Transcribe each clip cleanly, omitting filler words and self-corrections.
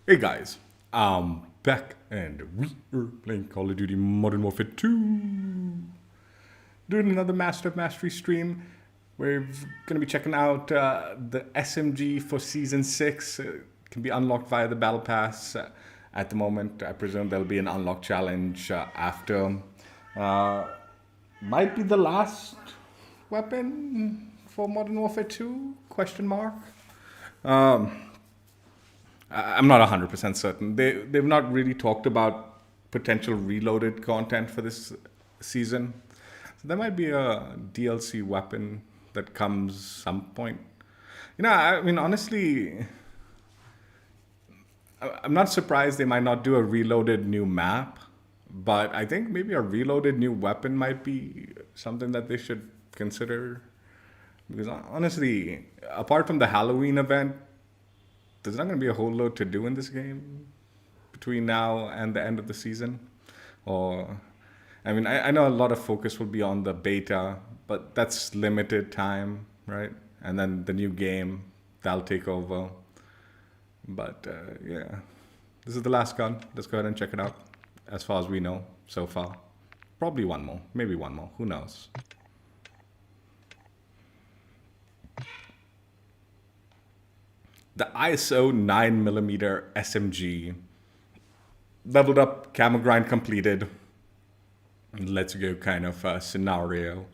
Hey guys, I'm back and we are playing Call of Duty Modern Warfare 2. Doing another Master of Mastery stream. We're going to be checking out the SMG for Season 6. It can be unlocked via the Battle Pass at the moment. I presume there'll be an unlock challenge after. Uh, might be the last weapon for Modern Warfare 2? Question mark. I'm not 100% certain. They've not really talked about potential reloaded content for this season. So there might be a DLC weapon that comes some point. I mean, honestly, I'm not surprised they might not do a reloaded new map, but I think maybe a reloaded new weapon might be something that they should consider. Because honestly, apart from the Halloween event, there's not going to be a whole lot to do in this game between now and the end of the season. Or, I mean, I know a lot of focus will be on the beta, but that's limited time, right? And then the new game, that'll take over. But yeah, this is the last gun. Let's go ahead and check it out. As far as we know so far. Probably one more, maybe one more. Who knows? The ISO 9mm SMG. Leveled up, camo grind completed. Let's go kind of scenario,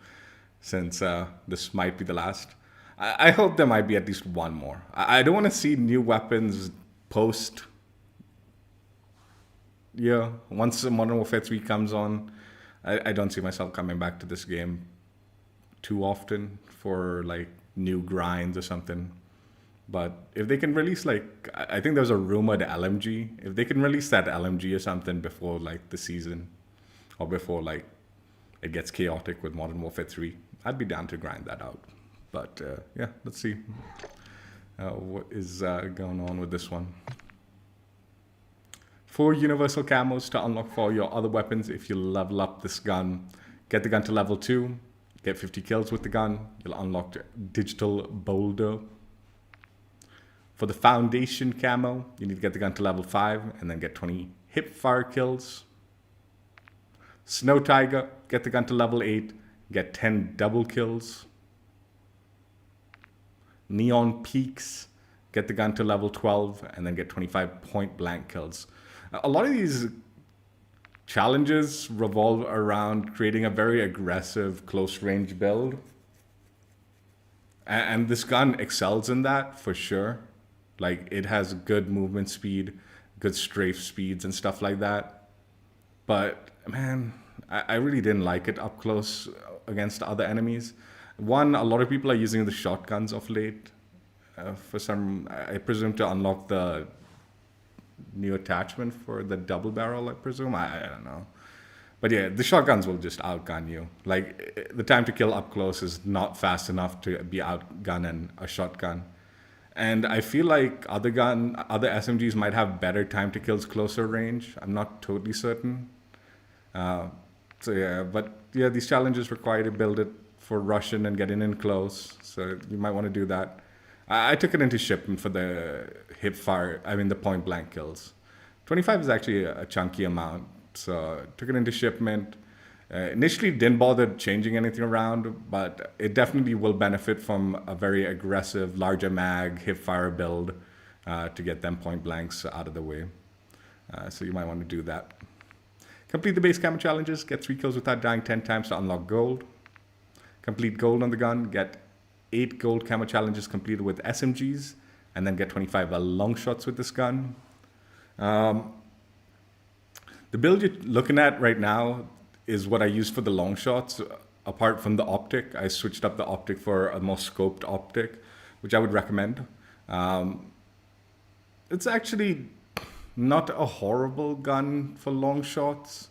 since this might be the last. I hope there might be at least one more. I don't want to see new weapons post. Yeah, once Modern Warfare 3 comes on, I don't see myself coming back to this game too often for like new grinds or something. But if they can release, like, I think there's a rumored LMG. If they can release that LMG or something before like the season, or before like it gets chaotic with Modern Warfare 3, I'd be down to grind that out. But yeah, let's see what is going on with this one. 4 universal camos to unlock for your other weapons if you level up this gun. Get the gun to level 2, get 50 kills with the gun. You'll unlock digital Boulder. For the foundation camo, you need to get the gun to level 5 and then get 20 hip fire kills. Snow Tiger, get the gun to level 8, get 10 double kills. Neon Peaks, get the gun to level 12 and then get 25 point blank kills. A lot of these challenges revolve around creating a very aggressive close range build. And this gun excels in that for sure. Like, it has good movement speed, good strafe speeds and stuff like that. But man, I really didn't like it up close against other enemies. One, a lot of people are using the shotguns of late. For some, I presume to unlock the new attachment for the double barrel, I presume. I don't know. But yeah, the shotguns will just outgun you. Like, the time to kill up close is not fast enough to be outgunning a shotgun. And I feel like other SMGs might have better time to kills closer range. I'm not totally certain. So yeah, but yeah, these challenges require to build it for rushing and getting in close. So you might want to do that. I took it into shipment for the the point blank kills. 25 is actually a chunky amount. So took it into shipment. Initially didn't bother changing anything around, but it definitely will benefit from a very aggressive, larger mag, hip fire build to get them point blanks out of the way. So you might want to do that. Complete the base camo challenges, get 3 kills without dying 10 times to unlock gold. Complete gold on the gun, get 8 gold camo challenges completed with SMGs, and then get 25 long shots with this gun. The build you're looking at right now is what I use for the long shots. Apart from the optic, I switched up the optic for a more scoped optic, which I would recommend. It's actually not a horrible gun for long shots.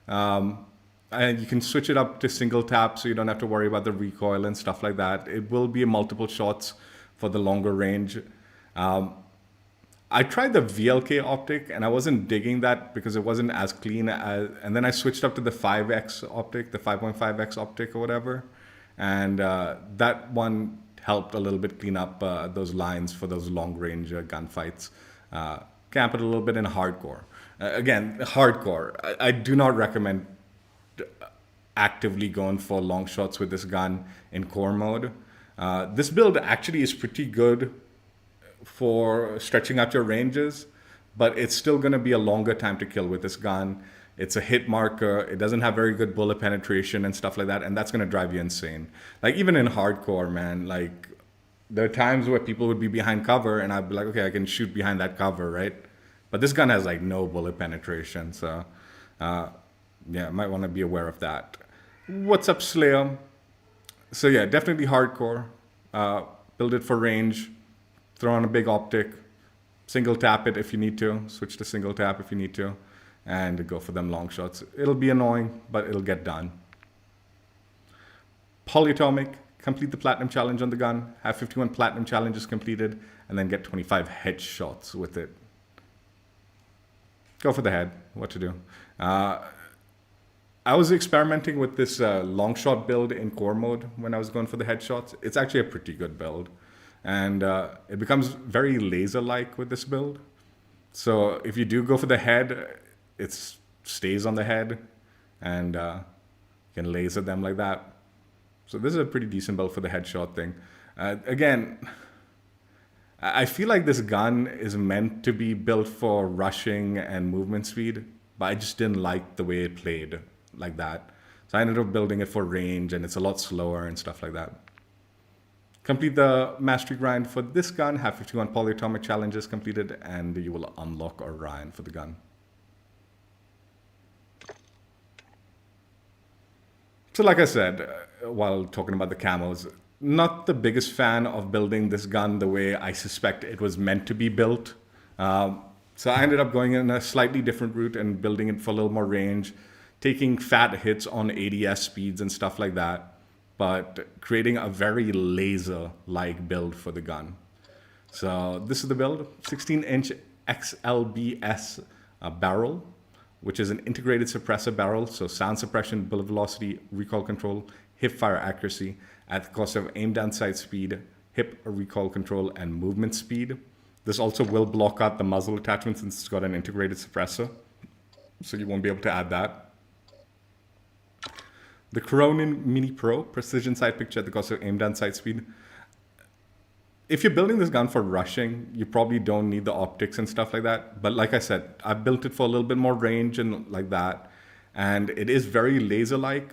And you can switch it up to single tap so you don't have to worry about the recoil and stuff like that. It will be multiple shots for the longer range. I tried the VLK optic and I wasn't digging that because it wasn't as clean as, and then I switched up to the 5X optic, the 5.5X optic or whatever. And that one helped a little bit clean up those lines for those long range gunfights. camp it a little bit in hardcore. Again, hardcore. I do not recommend actively going for long shots with this gun in core mode. This build actually is pretty good for stretching out your ranges, but it's still going to be a longer time to kill with this gun. It's a hit marker. It doesn't have very good bullet penetration and stuff like that, and that's going to drive you insane. Like, even in hardcore, man, like, there are times where people would be behind cover, and I'd be like, okay, I can shoot behind that cover, right? But this gun has, like, no bullet penetration, so, yeah, might want to be aware of that. What's up, Slayer? So, yeah, definitely hardcore. Build it for range. Throw on a big optic. Single tap it if you need to. Switch to single tap if you need to. And go for them long shots. It'll be annoying, but it'll get done. Polyatomic. Complete the platinum challenge on the gun. Have 51 platinum challenges completed. And then get 25 headshots with it. Go for the head. What to do. I was experimenting with this long shot build in core mode when I was going for the headshots. It's actually a pretty good build. And it becomes very laser-like with this build. So if you do go for the head, it stays on the head. And you can laser them like that. So this is a pretty decent build for the headshot thing. Again, I feel like this gun is meant to be built for rushing and movement speed. But I just didn't like the way it played like that. So I ended up building it for range, and it's a lot slower and stuff like that. Complete the mastery grind for this gun, have 51 polyatomic challenges completed, and you will unlock Orion for the gun. So like I said, while talking about the camos, not the biggest fan of building this gun the way I suspect it was meant to be built. So I ended up going in a slightly different route and building it for a little more range, taking fat hits on ADS speeds and stuff like that, but creating a very laser-like build for the gun. So this is the build, 16-inch XLBS barrel, which is an integrated suppressor barrel, so sound suppression, bullet velocity, recoil control, hip fire accuracy, at the cost of aim down sight speed, hip recoil control, and movement speed. This also will block out the muzzle attachment since it's got an integrated suppressor, so you won't be able to add that. The Cronin Mini Pro precision sight picture at the cost of aim down sight speed. If you're building this gun for rushing, you probably don't need the optics and stuff like that. But like I said, I built it for a little bit more range and like that. And it is very laser-like,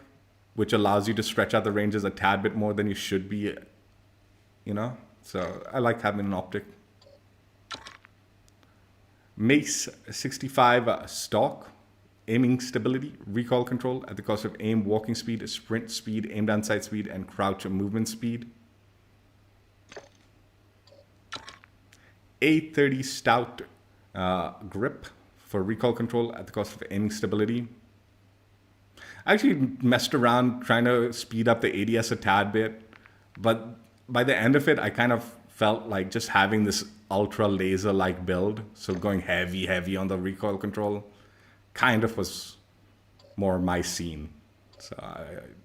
which allows you to stretch out the ranges a tad bit more than you should be, you know? So I like having an optic. Mace 65 stock. Aiming stability, recoil control at the cost of aim, walking speed, sprint speed, aim down sight speed, and crouch movement speed. A30 stout grip for recoil control at the cost of aiming stability. I actually messed around trying to speed up the ADS a tad bit, but by the end of it, I kind of felt like just having this ultra laser-like build, so going heavy on the recoil control, kind of was more my scene. So I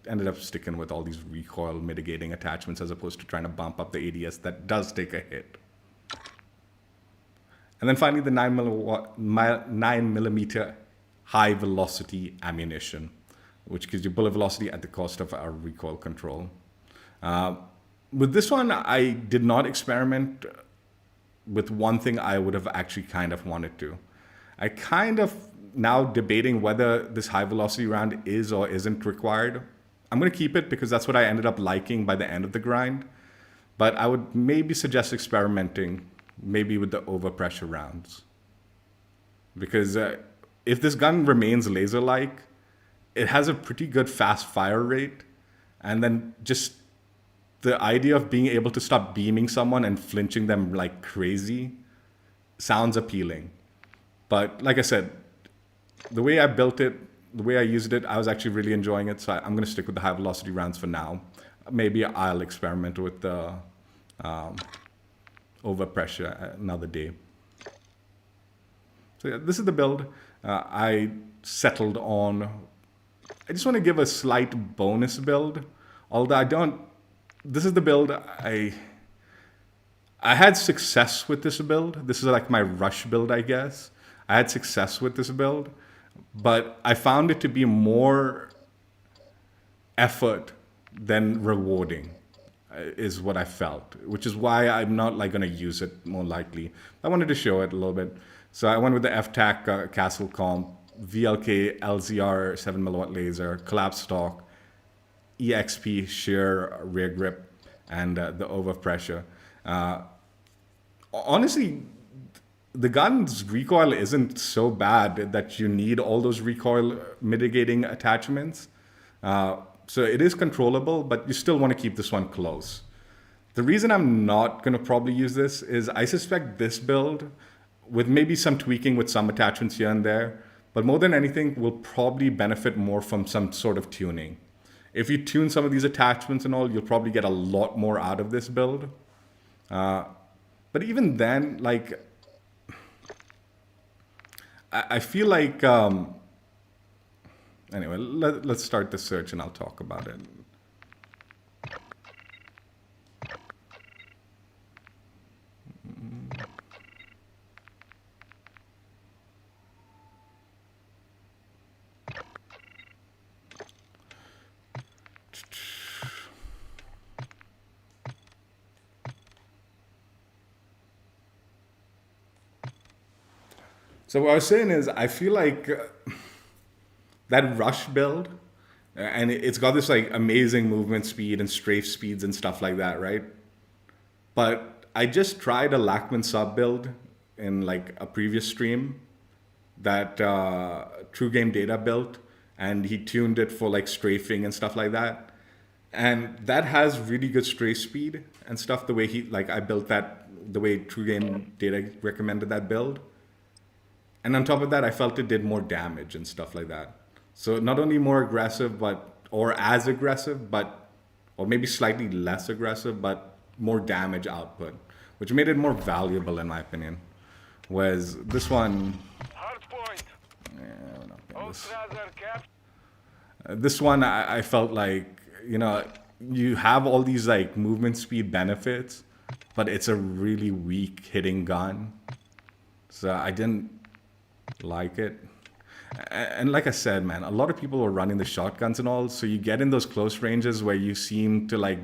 ended up sticking with all these recoil mitigating attachments as opposed to trying to bump up the ADS that does take a hit. And then finally the 9mm high velocity ammunition, which gives you bullet velocity at the cost of our recoil control. With this one, I did not experiment with one thing I would have actually kind of wanted to. I kind of now debating whether this high velocity round is or isn't required. I'm going to keep it because that's what I ended up liking by the end of the grind. But I would maybe suggest experimenting maybe with the overpressure rounds. Because if this gun remains laser-like, it has a pretty good fast fire rate. And then just the idea of being able to stop beaming someone and flinching them like crazy sounds appealing. But like I said, the way I built it, the way I used it, I was actually really enjoying it. So I'm going to stick with the high velocity rounds for now. Maybe I'll experiment with the overpressure another day. So yeah, this is the build I settled on. I just want to give a slight bonus build. Although this is the build I had success with this build. This is like my rush build, I guess. I had success with this build, but I found it to be more effort than rewarding, is what I felt, which is why I'm not like going to use it more likely. I wanted to show it a little bit. So I went with the FTAC Castle Comp, VLK LZR 7mm laser, collapse stock, EXP shear rear grip, and the overpressure. Honestly, the gun's recoil isn't so bad that you need all those recoil mitigating attachments. So it is controllable, but you still want to keep this one close. The reason I'm not going to probably use this is I suspect this build, with maybe some tweaking with some attachments here and there, but more than anything, will probably benefit more from some sort of tuning. If you tune some of these attachments and all, you'll probably get a lot more out of this build. But even then, like, I feel like, anyway, let's start the search and I'll talk about it. So what I was saying is, I feel like that rush build, and it's got this like amazing movement speed and strafe speeds and stuff like that, right? But I just tried a Lachman sub build in like a previous stream that True Game Data built, and he tuned it for like strafing and stuff like that. And that has really good strafe speed and stuff, the way I built that, the way True Game Data recommended that build. And on top of that, I felt it did more damage and stuff like that. So not only more aggressive, or as aggressive, or maybe slightly less aggressive, but more damage output, which made it more valuable in my opinion. Whereas this one, this one I felt like, you know, you have all these like movement speed benefits, but it's a really weak hitting gun. So I didn't like it. And like I said, man, a lot of people were running the shotguns and all, so you get in those close ranges where you seem to like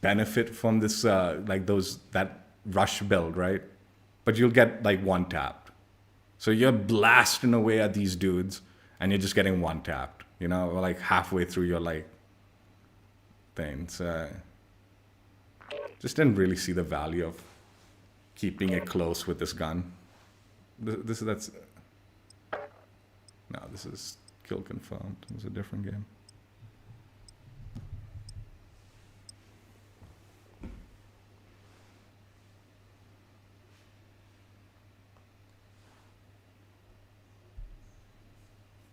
benefit from this that rush build, right? But you'll get like one tapped. So you're blasting away at these dudes and you're just getting one tapped, you know, or like halfway through your like thing. So just didn't really see the value of keeping it close with this gun. This is kill confirmed. It was a different game.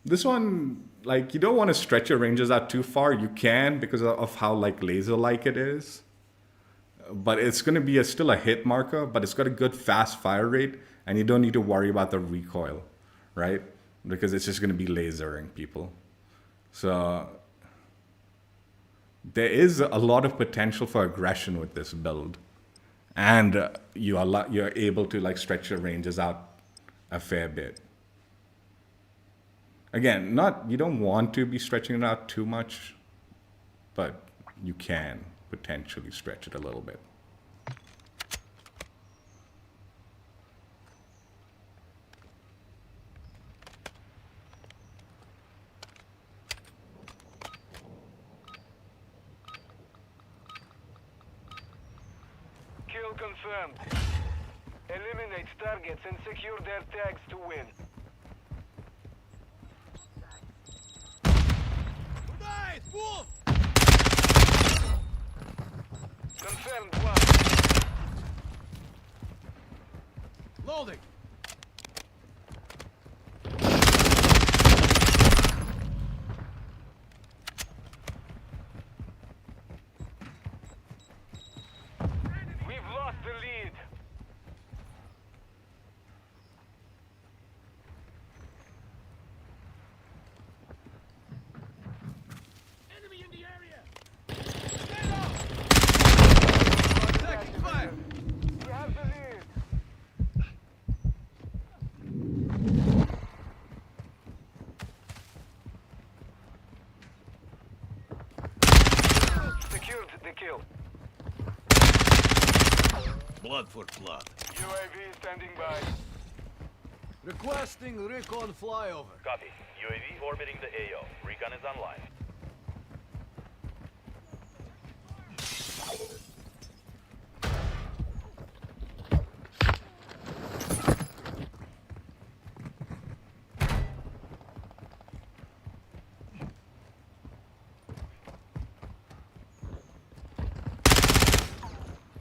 This one, like, you don't want to stretch your ranges out too far. You can because of how like laser-like it is. But it's going to be still a hit marker, but it's got a good fast fire rate, and you don't need to worry about the recoil, right? Because it's just going to be lasering people. So there is a lot of potential for aggression with this build, and you're able to like stretch your ranges out a fair bit. Again, you don't want to be stretching it out too much, but you can potentially stretch it a little bit. Kill confirmed. Eliminate targets and secure their tags to win. Confirmed one. Loading. We've lost the lead. Enemy in the area. Blood for blood. UAV standing by. Requesting recon flyover. Copy. UAV orbiting the AO. Recon is online.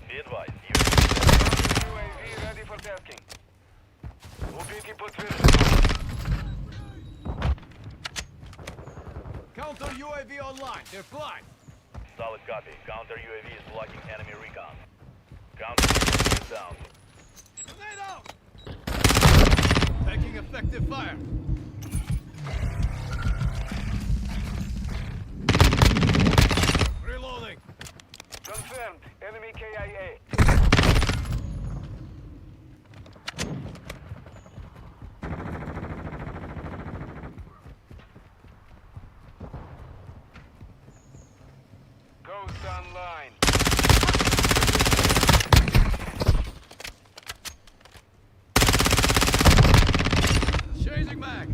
Be advised. UAV ready for tasking. Убейте подтверждено. Counter UAV online. They're flying. Solid copy. Counter UAV is blocking enemy recon. Counter UAV is down. Grenade out! Taking effective fire. Reloading. Confirmed. Enemy KIA. Ghost online. Chasing mag.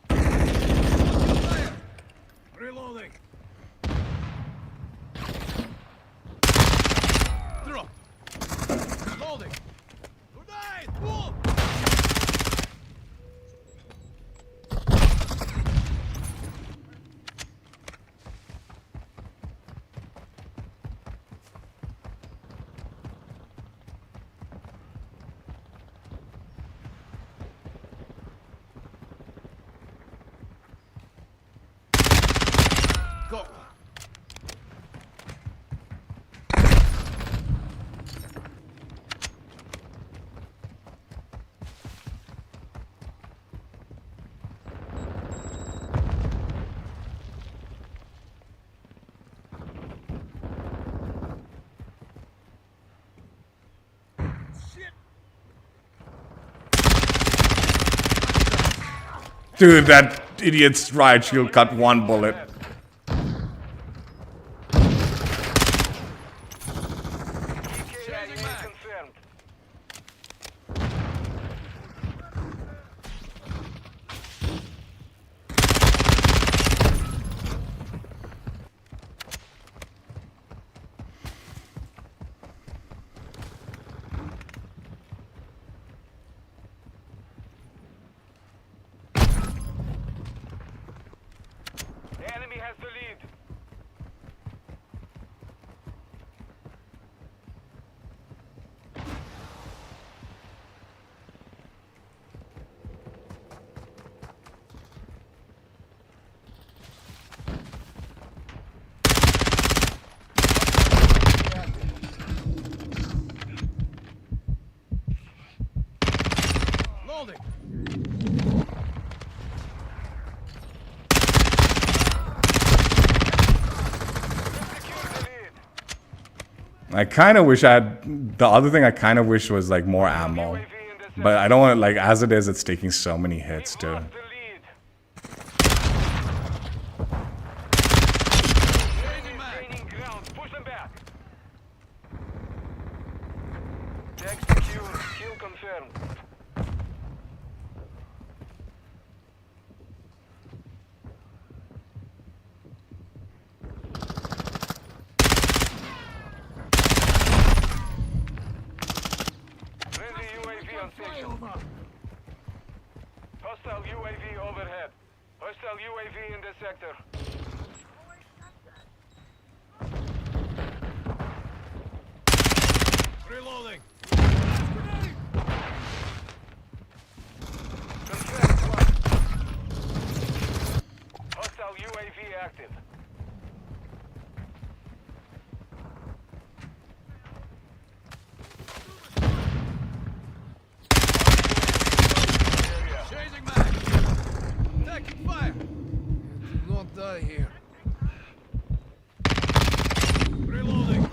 Fire. Reloading. Throw. Loading. Grenade. Move. Go. Dude, that idiot's riot shield cut one bullet. KIA confirmed. The enemy has the lead. Loading. Secure the lead. I kind of wish I had. The other thing I kind of wish was like more ammo. UAV in the But I don't want, like, as it is, it's taking so many hits We've too. lost the lead. Gaining ground. Push them back. Tag secure. Kill confirmed. Friendly UAV on station. Hostile UAV overhead. Hostile UAV in the sector. Reloading. Confirmed one. Hostile UAV active. Chasing mag. Taking fire. Do not die here. Reloading.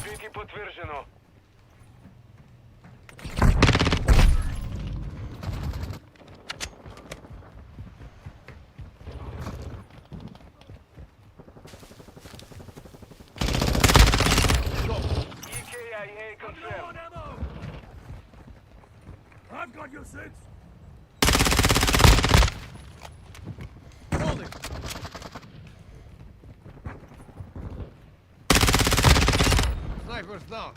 Прикрытие подтверждено. EKIA confirmed. I've got your six. Holding. Sniper's down.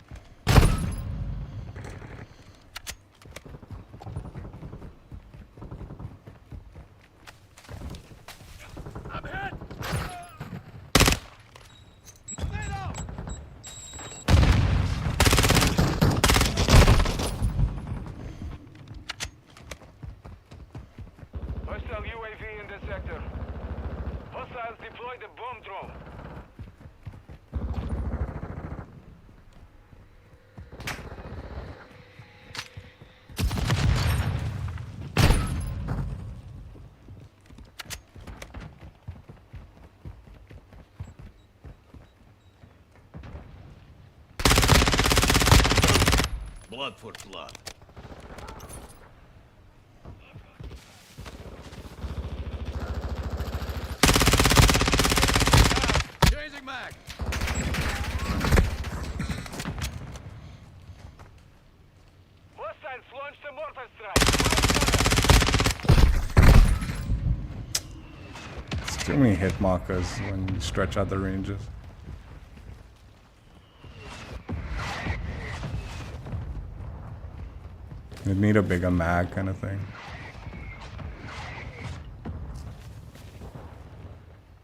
I'm hit. Stay down. Hostile UAV in the sector. Hostiles deployed a bomb drone. Blood for blood. Changing mag. Hostiles launched a mortar strike. It's too many hit markers when you stretch out the ranges. You need a bigger mag kind of thing.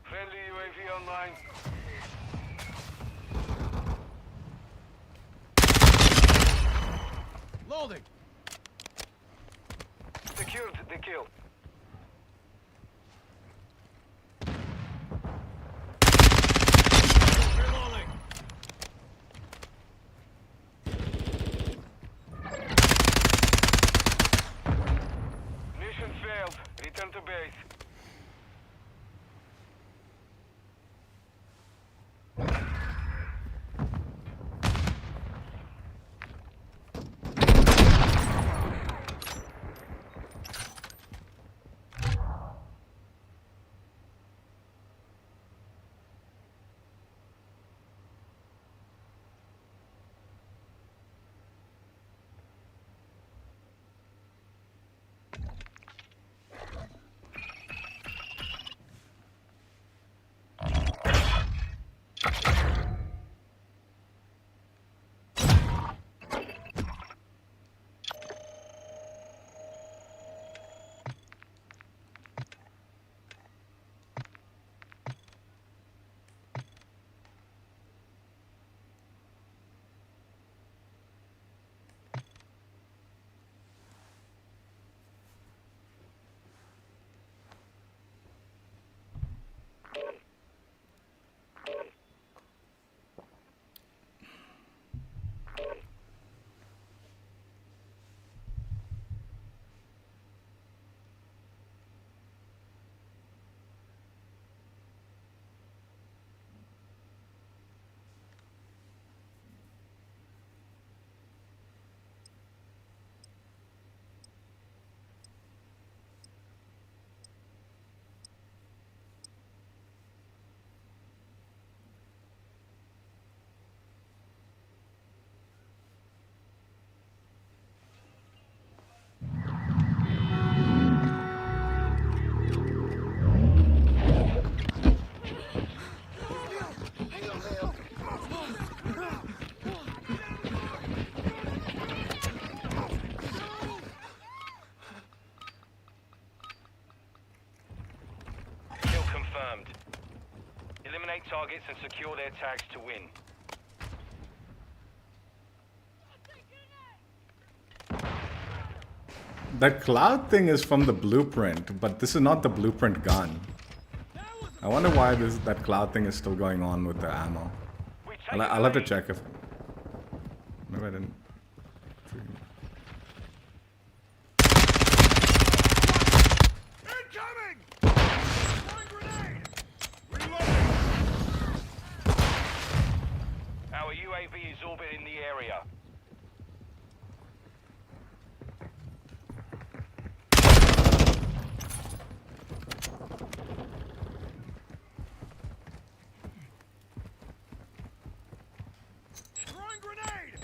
Friendly UAV online. Loading. Secured the kill. Reloading. Mission failed. Return to base. Confirmed. Eliminate targets and secure their tags to win. That cloud thing is from the blueprint, but this is not the blueprint gun. I wonder why that cloud thing is still going on with the ammo. I'll have to check if... Maybe I didn't... Incoming! Throwing grenade! Reloading! Our UAV is orbiting the area. Throwing grenade!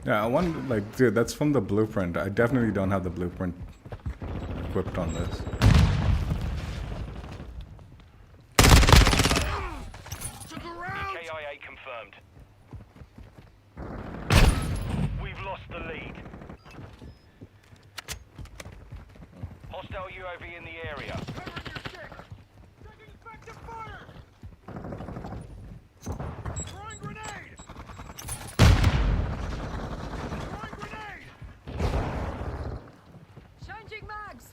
Yeah, I wonder, like, dude, that's from the blueprint. I definitely don't have the blueprint equipped on this. Took a round! KIA confirmed. We've lost the lead. Hostile UAV in the area. Covering your six! Taking effective fire! Throwing grenade! Throwing grenade! Changing mags!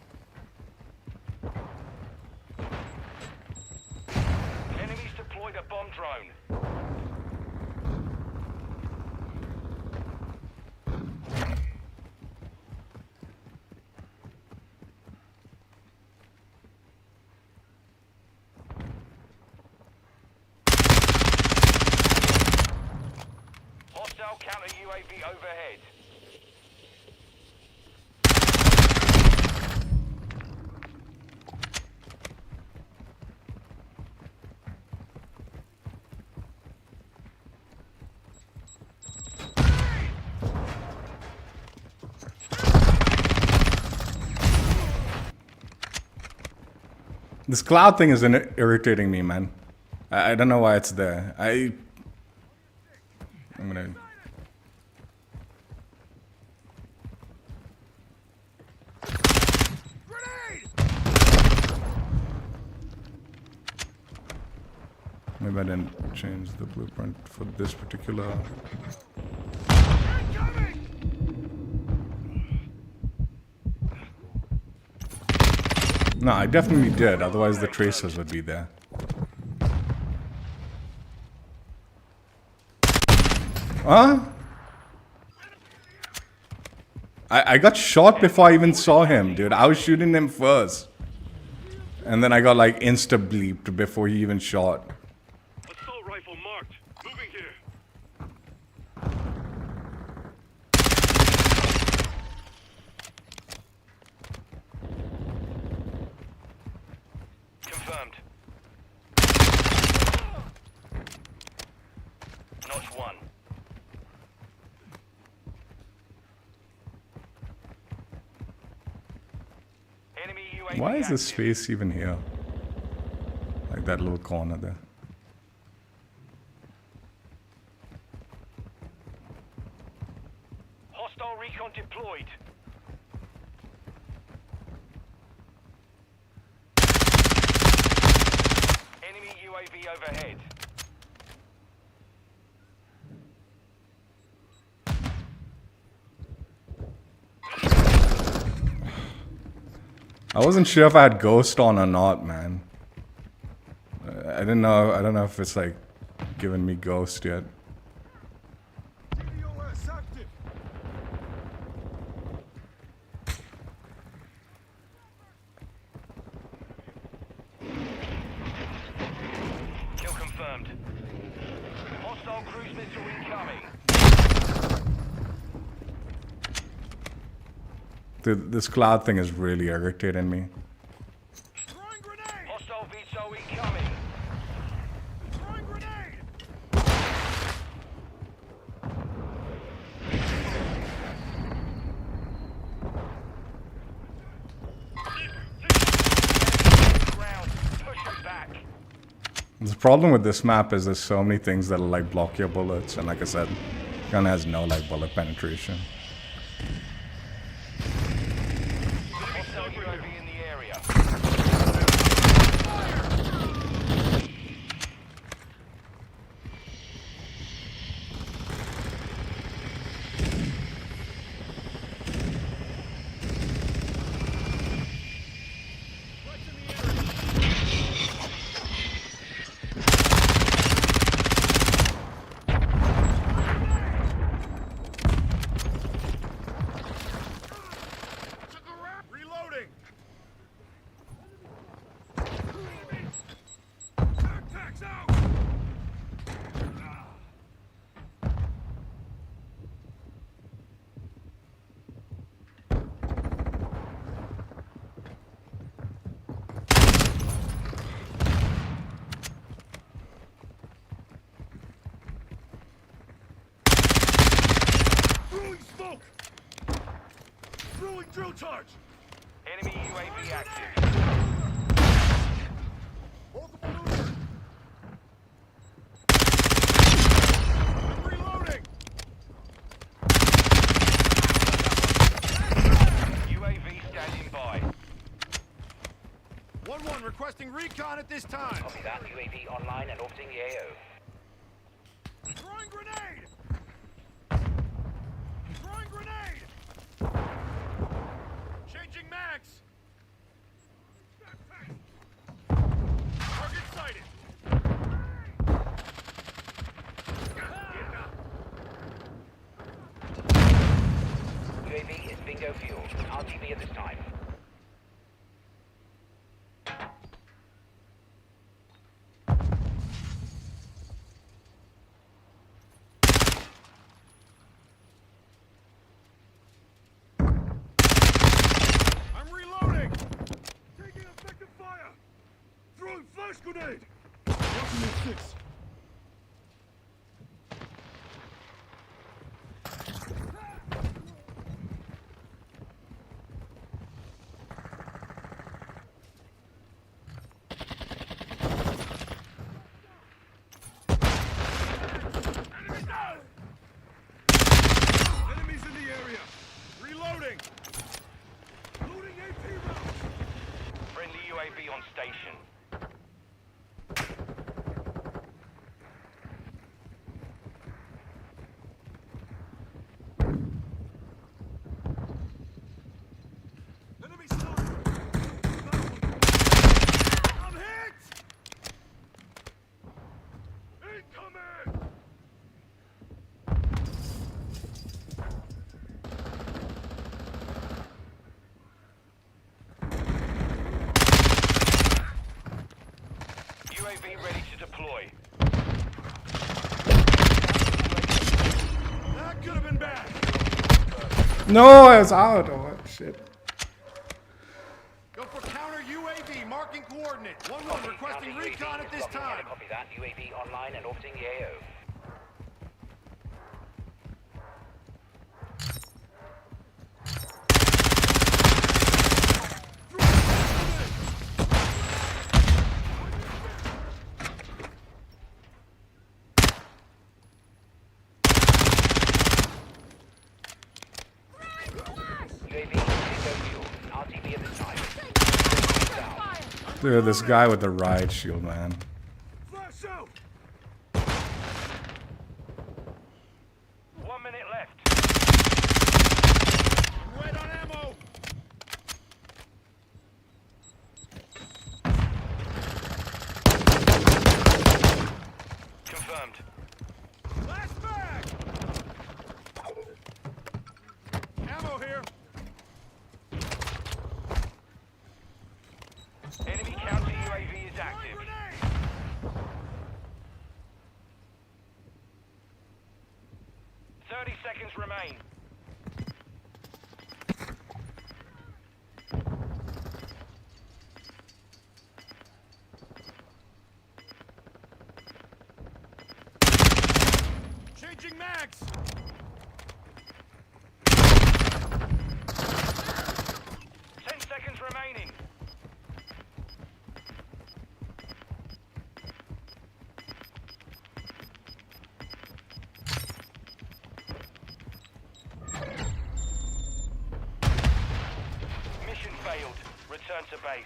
Enemies deployed a bomb drone. Hostile counter UAV overhead. This cloud thing is irritating me, man. I don't know why it's there. I'm gonna... Grenade! Maybe I didn't change the blueprint for this particular... Incoming! No, I definitely did. Otherwise the tracers would be there. Huh? I got shot before I even saw him, dude. I was shooting him first. And then I got like insta-bleeped before he even shot. Assault rifle marked. Moving here. Confirmed. Notch 1. Enemy UAV Why is this active. space even here? Like that little corner there. Hostile recon deployed. Enemy UAV overhead. I wasn't sure if I had ghost on or not, man. I didn't know. I don't know if it's like giving me ghost yet. TDOS active! Kill confirmed. Hostile cruise missile incoming. Dude, this cloud thing is really irritating me. Throwing grenade! Hostile VTOL incoming. Throwing grenade! Ground. Push them back. The problem with this map is there's so many things that'll like block your bullets, and like I said, gun has no like bullet penetration. Hostile UAV in the area. Throwing drill charge. Enemy UAV active. Multiple movement. I'm reloading. UAV standing by. 1-1 requesting recon at this time. Copy that. UAV online and orbiting the AO. Throwing grenade. Throwing grenade. Changing mags. Target sighted. UAV is bingo fuel. RTV at this time. I'm reloading. Taking effective fire. Throwing flash grenade. Watching in 6. Enemies in the area. Reloading. Loading AP rounds. Friendly UAV on station. Enemy spotted. I'm hit. Incoming. UAV ready to deploy. That could have been bad. No, I was out. Oh, shit. Go for counter UAV, marking coordinate. 1-1 requesting Counter UAV recon at is this blocking time. and Copy that. UAV online and orbiting the AO. UAV is bingo fuel. RTV at this time. Look at this guy with the riot shield, man. Flash out. 1 minute left. I'm red on ammo. Confirmed. Last bag. Ammo here. Enemy counter UAV is active. Grenade. 30 seconds remain. Changing mags. 10 seconds remaining. Mission failed. Return to base.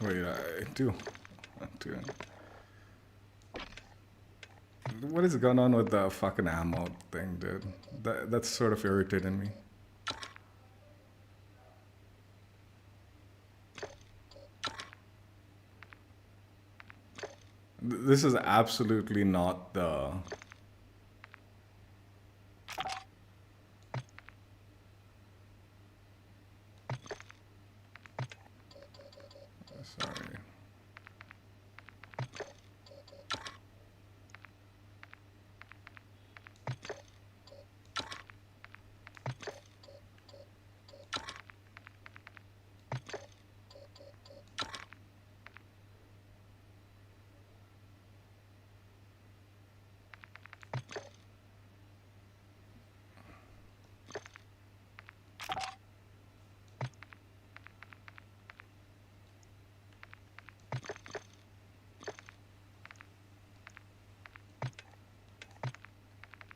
Wait, I do. What is going on with the fucking ammo thing, dude? That's sort of irritating me. This is absolutely not the... Sorry.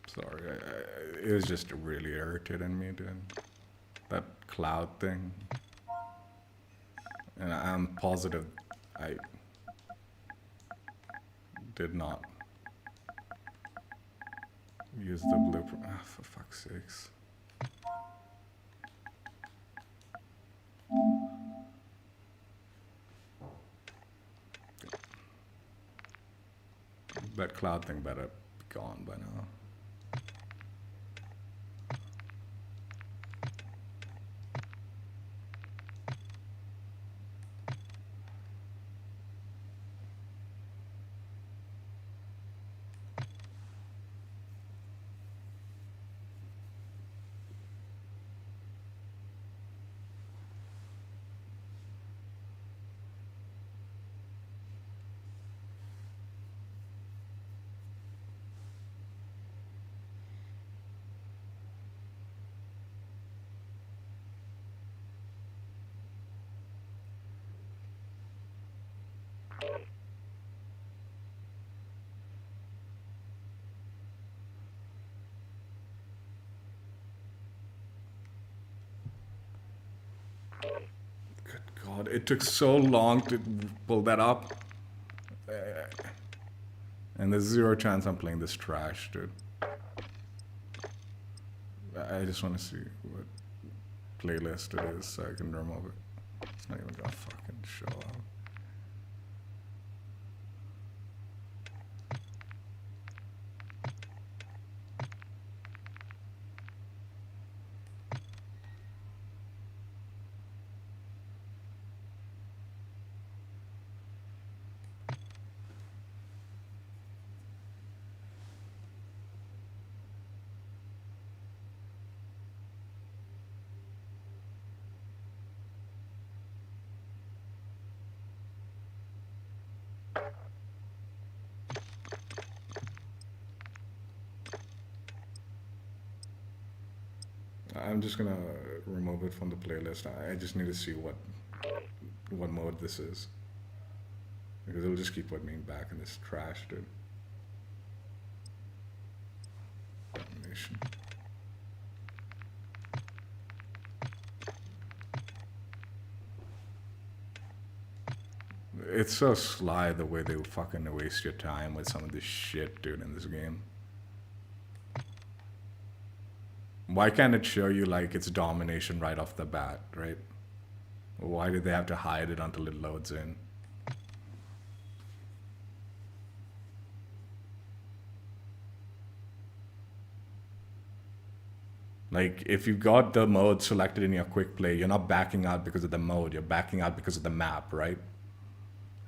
Sorry, it was just really irritating me, dude. That cloud thing. And I'm positive I did not use the blueprint. Ah, for fuck's sakes. That cloud thing better be gone by now. Good God, it took so long to pull that up. And there's zero chance I'm playing this trash, dude. I just want to see what playlist it is so I can remove it. It's not even gonna fucking show up. I'm just gonna remove it from the playlist. I just need to see what mode this is, because it'll just keep putting me back in this trash, dude. Domination. It's so sly the way they fucking waste your time with some of this shit, dude, in this game. Why can't it show you like it's domination right off the bat, right? Why did they have to hide it until it loads in? Like, if you've got the mode selected in your quick play, you're not backing out because of the mode, you're backing out because of the map, right?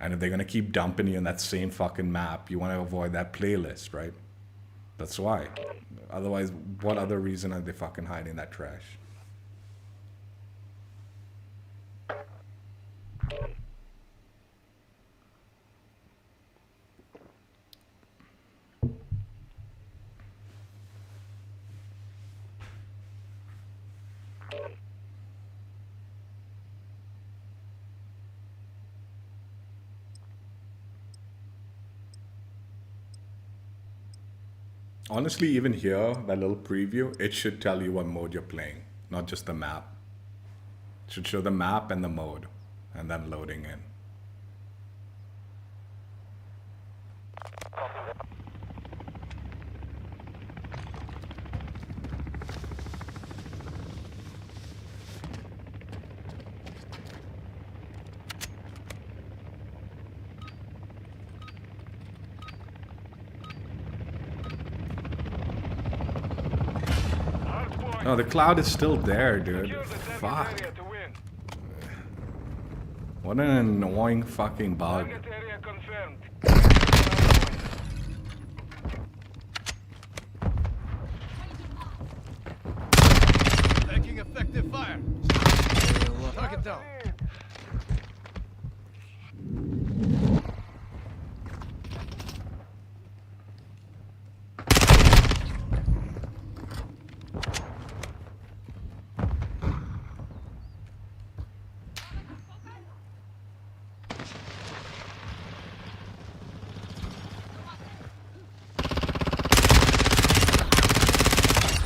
And if they're gonna keep dumping you in that same fucking map, you wanna avoid that playlist, right? That's why. Otherwise, what other reason are they fucking hiding that trash? Honestly, even here, that little preview, it should tell you what mode you're playing, not just the map. It should show the map and the mode, and then loading in. Hardpoint. Oh, the cloud is still there, dude. Secure the target Fuck. area to win. What an annoying fucking bug. Target area confirmed. Taking effective fire. Target down.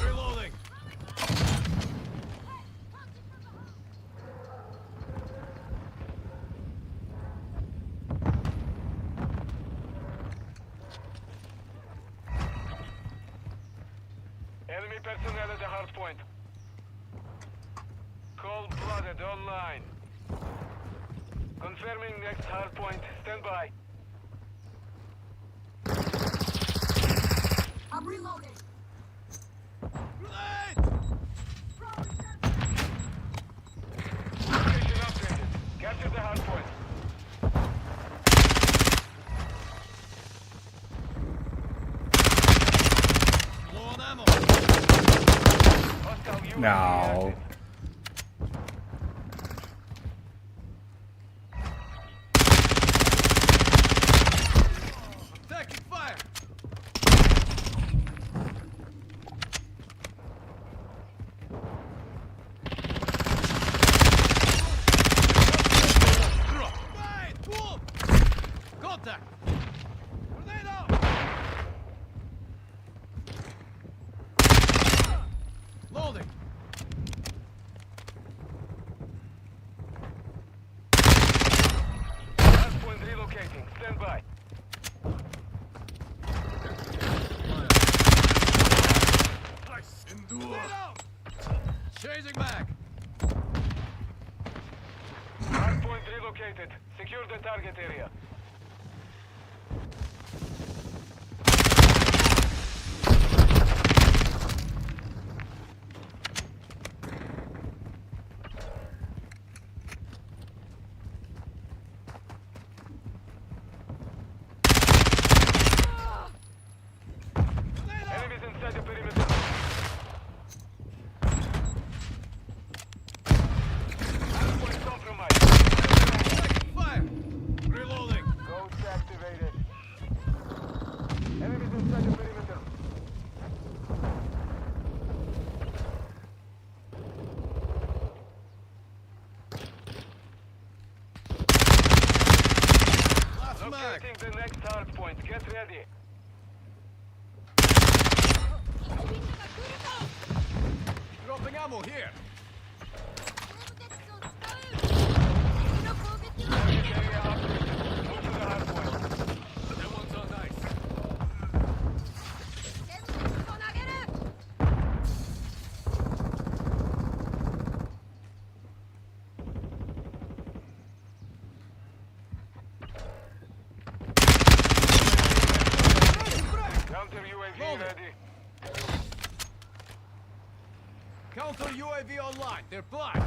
Reloading. Enemy personnel at the hardpoint. Cold-blooded online. Confirming next hardpoint. Stand by. I'm reloading. Grenade! Location upgraded. Capture the hardpoint. Low on ammo. Hostile UAV No. active. Taking fire. Right, boom. Contact. Grenade out. Loading. Hardpoint relocating. Stand by. Nice. Endure. Changing back. Hardpoint relocated. Secure the target area. Enemies inside the perimeter. Hardpoint compromised. Taking fire. Reloading. Ghost activated. Enemies inside the perimeter. Last mag. Locating the next hardpoint. Get ready. Dropping ammo here. Target area upgraded. Move to the hardpoint. That one's on ice. Counter UAV Loaded. ready. Counter UAV online. They're blind.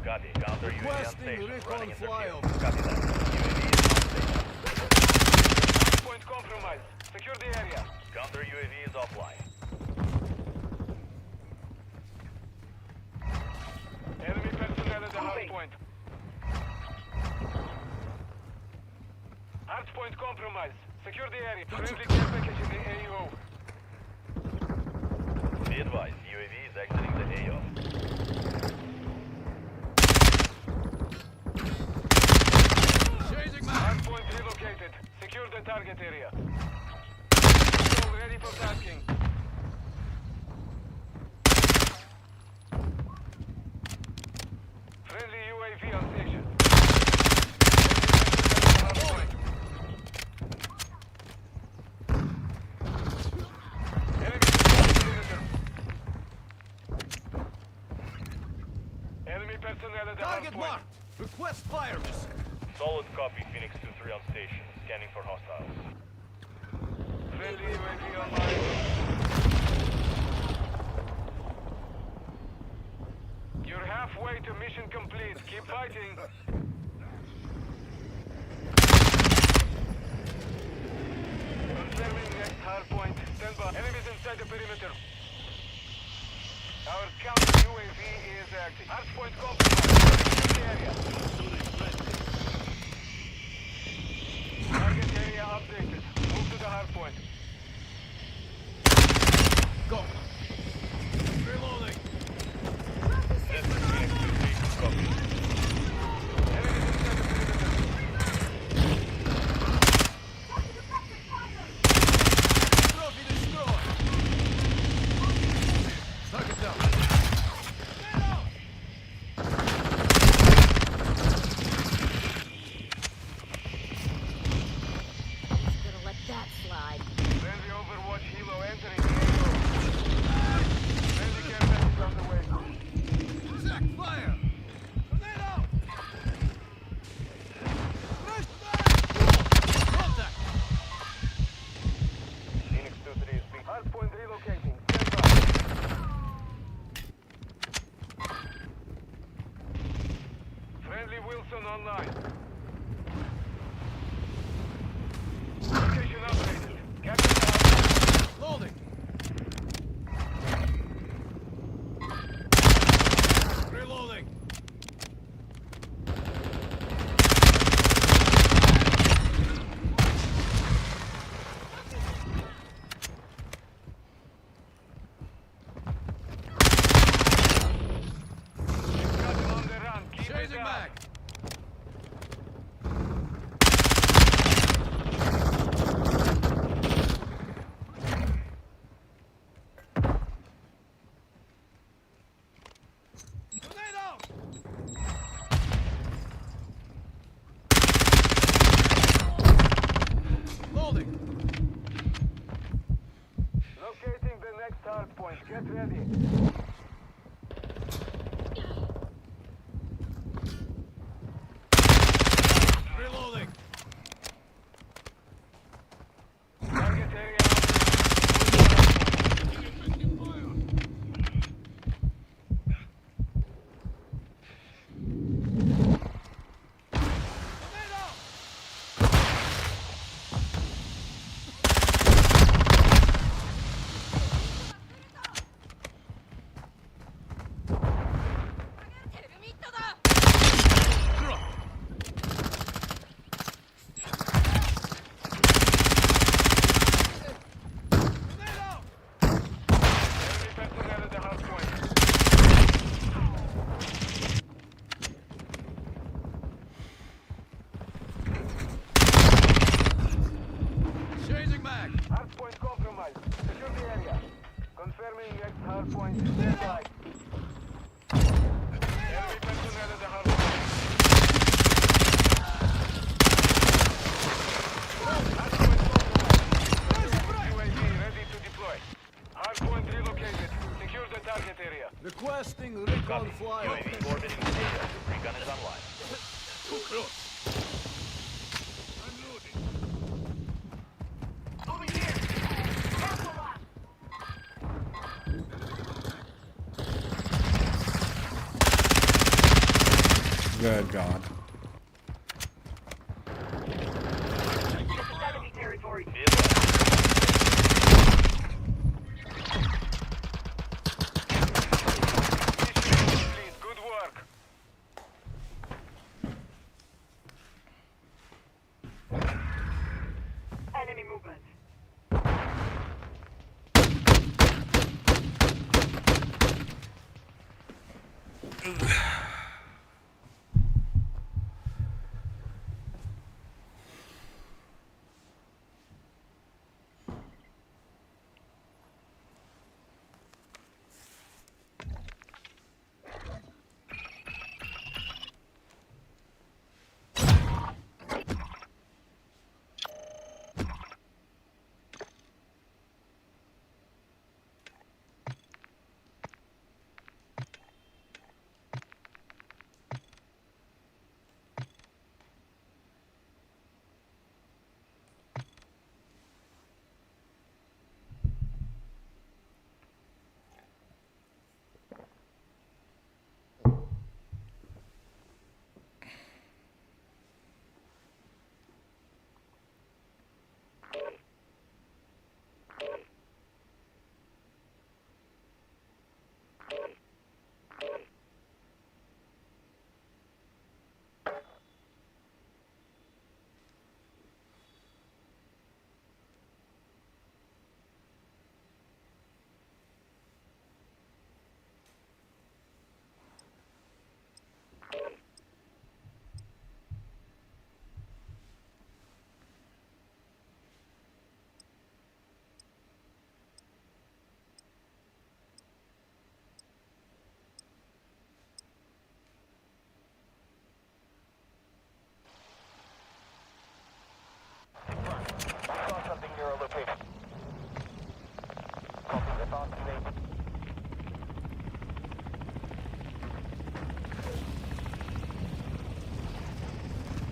Copy. Counter UAV on Requesting station. recon Running flyover. interference. Copy that. UAV is on station. Hardpoint compromised. Secure the area. Counter UAV is offline. Enemy personnel at the hardpoint. Hardpoint compromised. Secure the area. Friendly care package in the AO. Be advised, UAV is exiting the AO. Changing mag. Hardpoint relocated. Secure the target area. All ready for tasking. Friendly UAV on station. Hardpoint. Request fire mission. Solid copy, Phoenix 2-3 on station. Scanning for hostiles. Friendly UAV online. You're halfway to mission complete. Keep fighting. Confirming next hard point. Stand by. Enemies inside the perimeter. Our counter UAV is active. Hard point compromised. Secure the area. Target area updated. Move to the hard point. Go. Reloading. This is Phoenix 2-3. Copy. Enemies inside the perimeter. Trophy destroyed. Target down. Gonna let that slide. Friendly Overwatch helo entering the AO. Friendly care package on the way. Zach, fire. Tornado. Rush fire. Contact. Phoenix 2-3 is being... Hard point relocating. Stand by. Friendly Wilson online. Location updated. Captain the hard. Loading. Reloading. Got him on the run. Keep it Changing up. back. Tornado. Loading. Locating the next hard point. Get ready. Reloading. Target area Tornado. Drop. Tornado. Enemy personnel at the hard point. Changing back. Hard point compromised. Secure the area. Confirming next hard point. Stand by. Enemy personnel at the hard point. Hard point compromised. UAV ready to deploy. Hard point relocated. Secure the target area. Requesting recon Copy. flyover. UAV orbiting the area. Recon is online. Too close. I'm loading. Good God. Be advised. Mission complete. Good work. Enemy movement.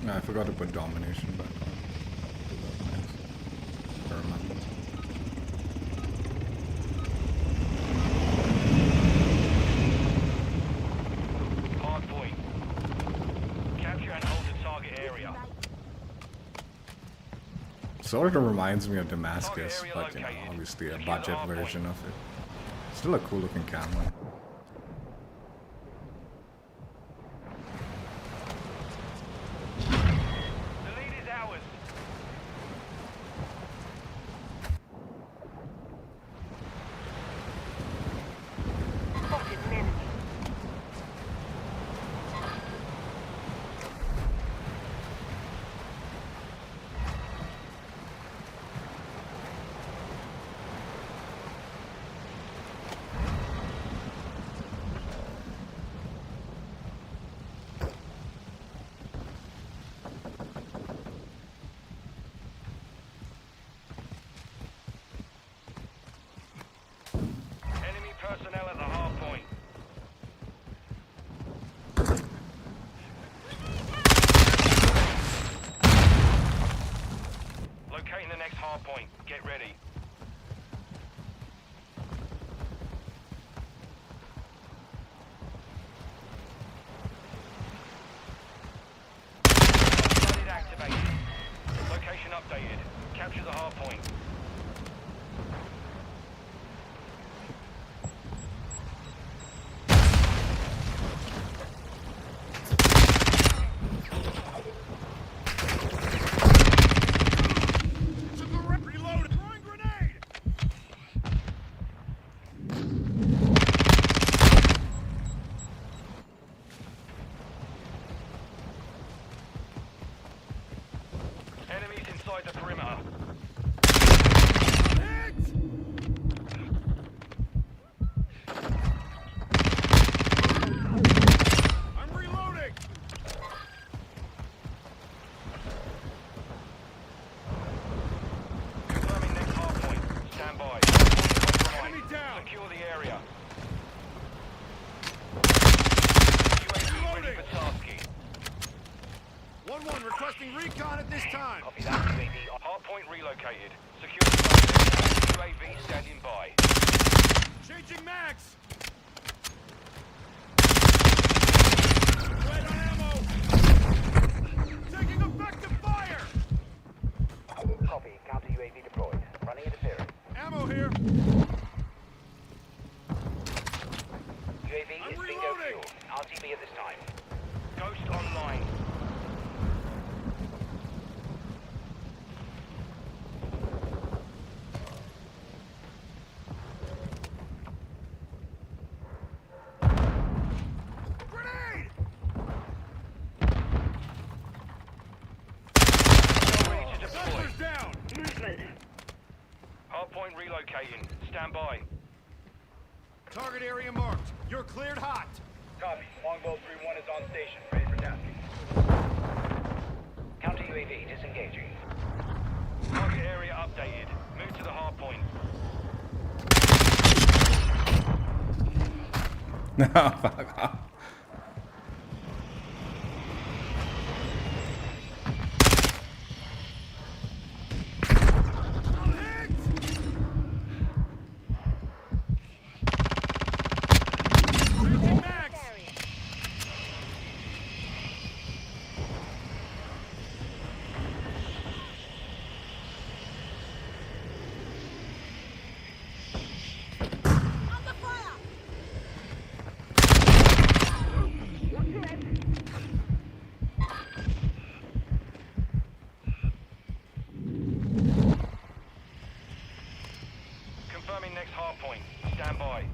No, I forgot to put domination back on. I remember. Hard point. Capture and hold the target area. Sort of reminds me of Damascus, but you know, obviously a budget version of it. Still a cool looking camo. The lead is ours. Spotted an enemy. Enemy personnel at the hard point. Locating the next hard point. Get ready. Studied activated. Location updated. Capture the hard point. Reload! Throwing grenade! Enemies inside the perimeter. Hit! I'm reloading! Confirming next hard point. Stand by. Enemy down! Secure the area. UAV Reloading. ready for tasking. 1-1 requesting recon at this time. Copy that. UAV. Hard point relocated. Secure the target. UAV standing by. Changing max! Red on ammo! Taking effective fire! Copy. Counter UAV deployed. Running interference. Ammo here! UAV I'm is bingo reloading. fuel. RTB at this time. Ghost online. Grenade! Ready to deploy. Sniper's down! Hard point relocating. Stand by. Target area marked. You're cleared hot. Copy. Longbow 3-1 is on station. Ready for tasking. Counter UAV disengaging. Target area updated. Move to the hard point. No, fuck off. I'm hit! Changing max! Under fire! Confirming next hard point. Stand by.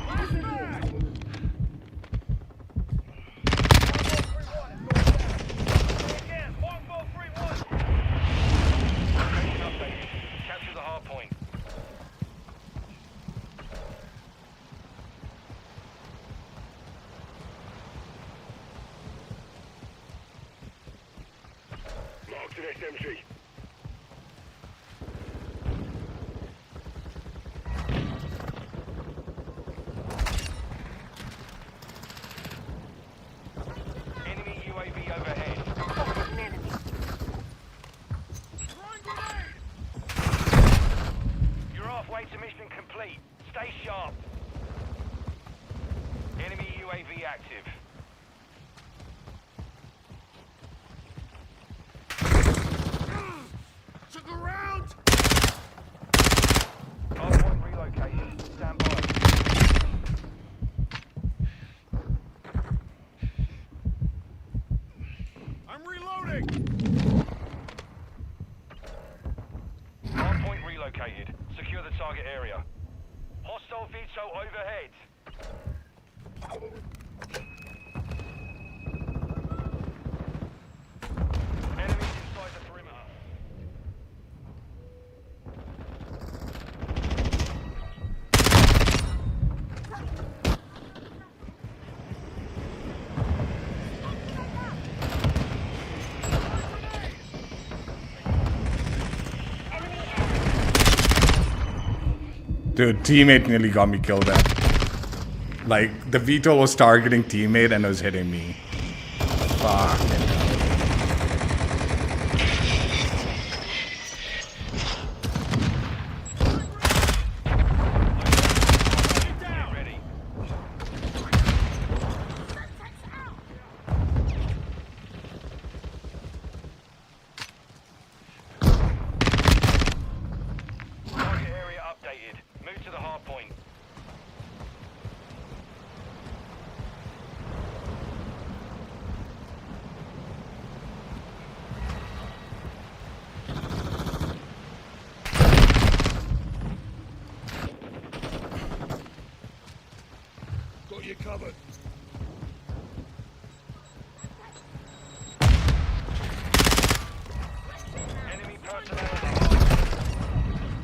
Flashback! Again, Longbow 3-1. Location updated. Capture the hard point. Marked an SMG. Enemy UAV Stay sharp. Enemy UAV active. Took a round! Hardpoint relocated. Stand by. I'm reloading! Hardpoint relocated. Secure the target area. Hostile VTOL overhead. Enemies inside the perimeter. Dude, teammate nearly got me killed there. Like, the VTOL was targeting teammate and it was hitting me. Fucking hell. Ready. Target area updated. Move to the hard point. Got you covered. Enemy personnel at the hard.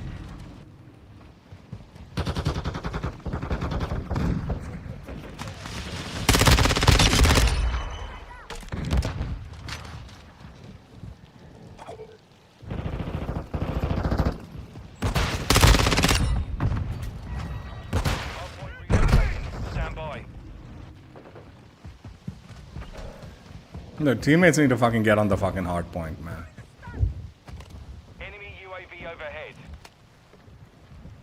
Hardpoint relocated. Stand by. No, teammates need to fucking get on the fucking hard point, man. Enemy UAV overhead.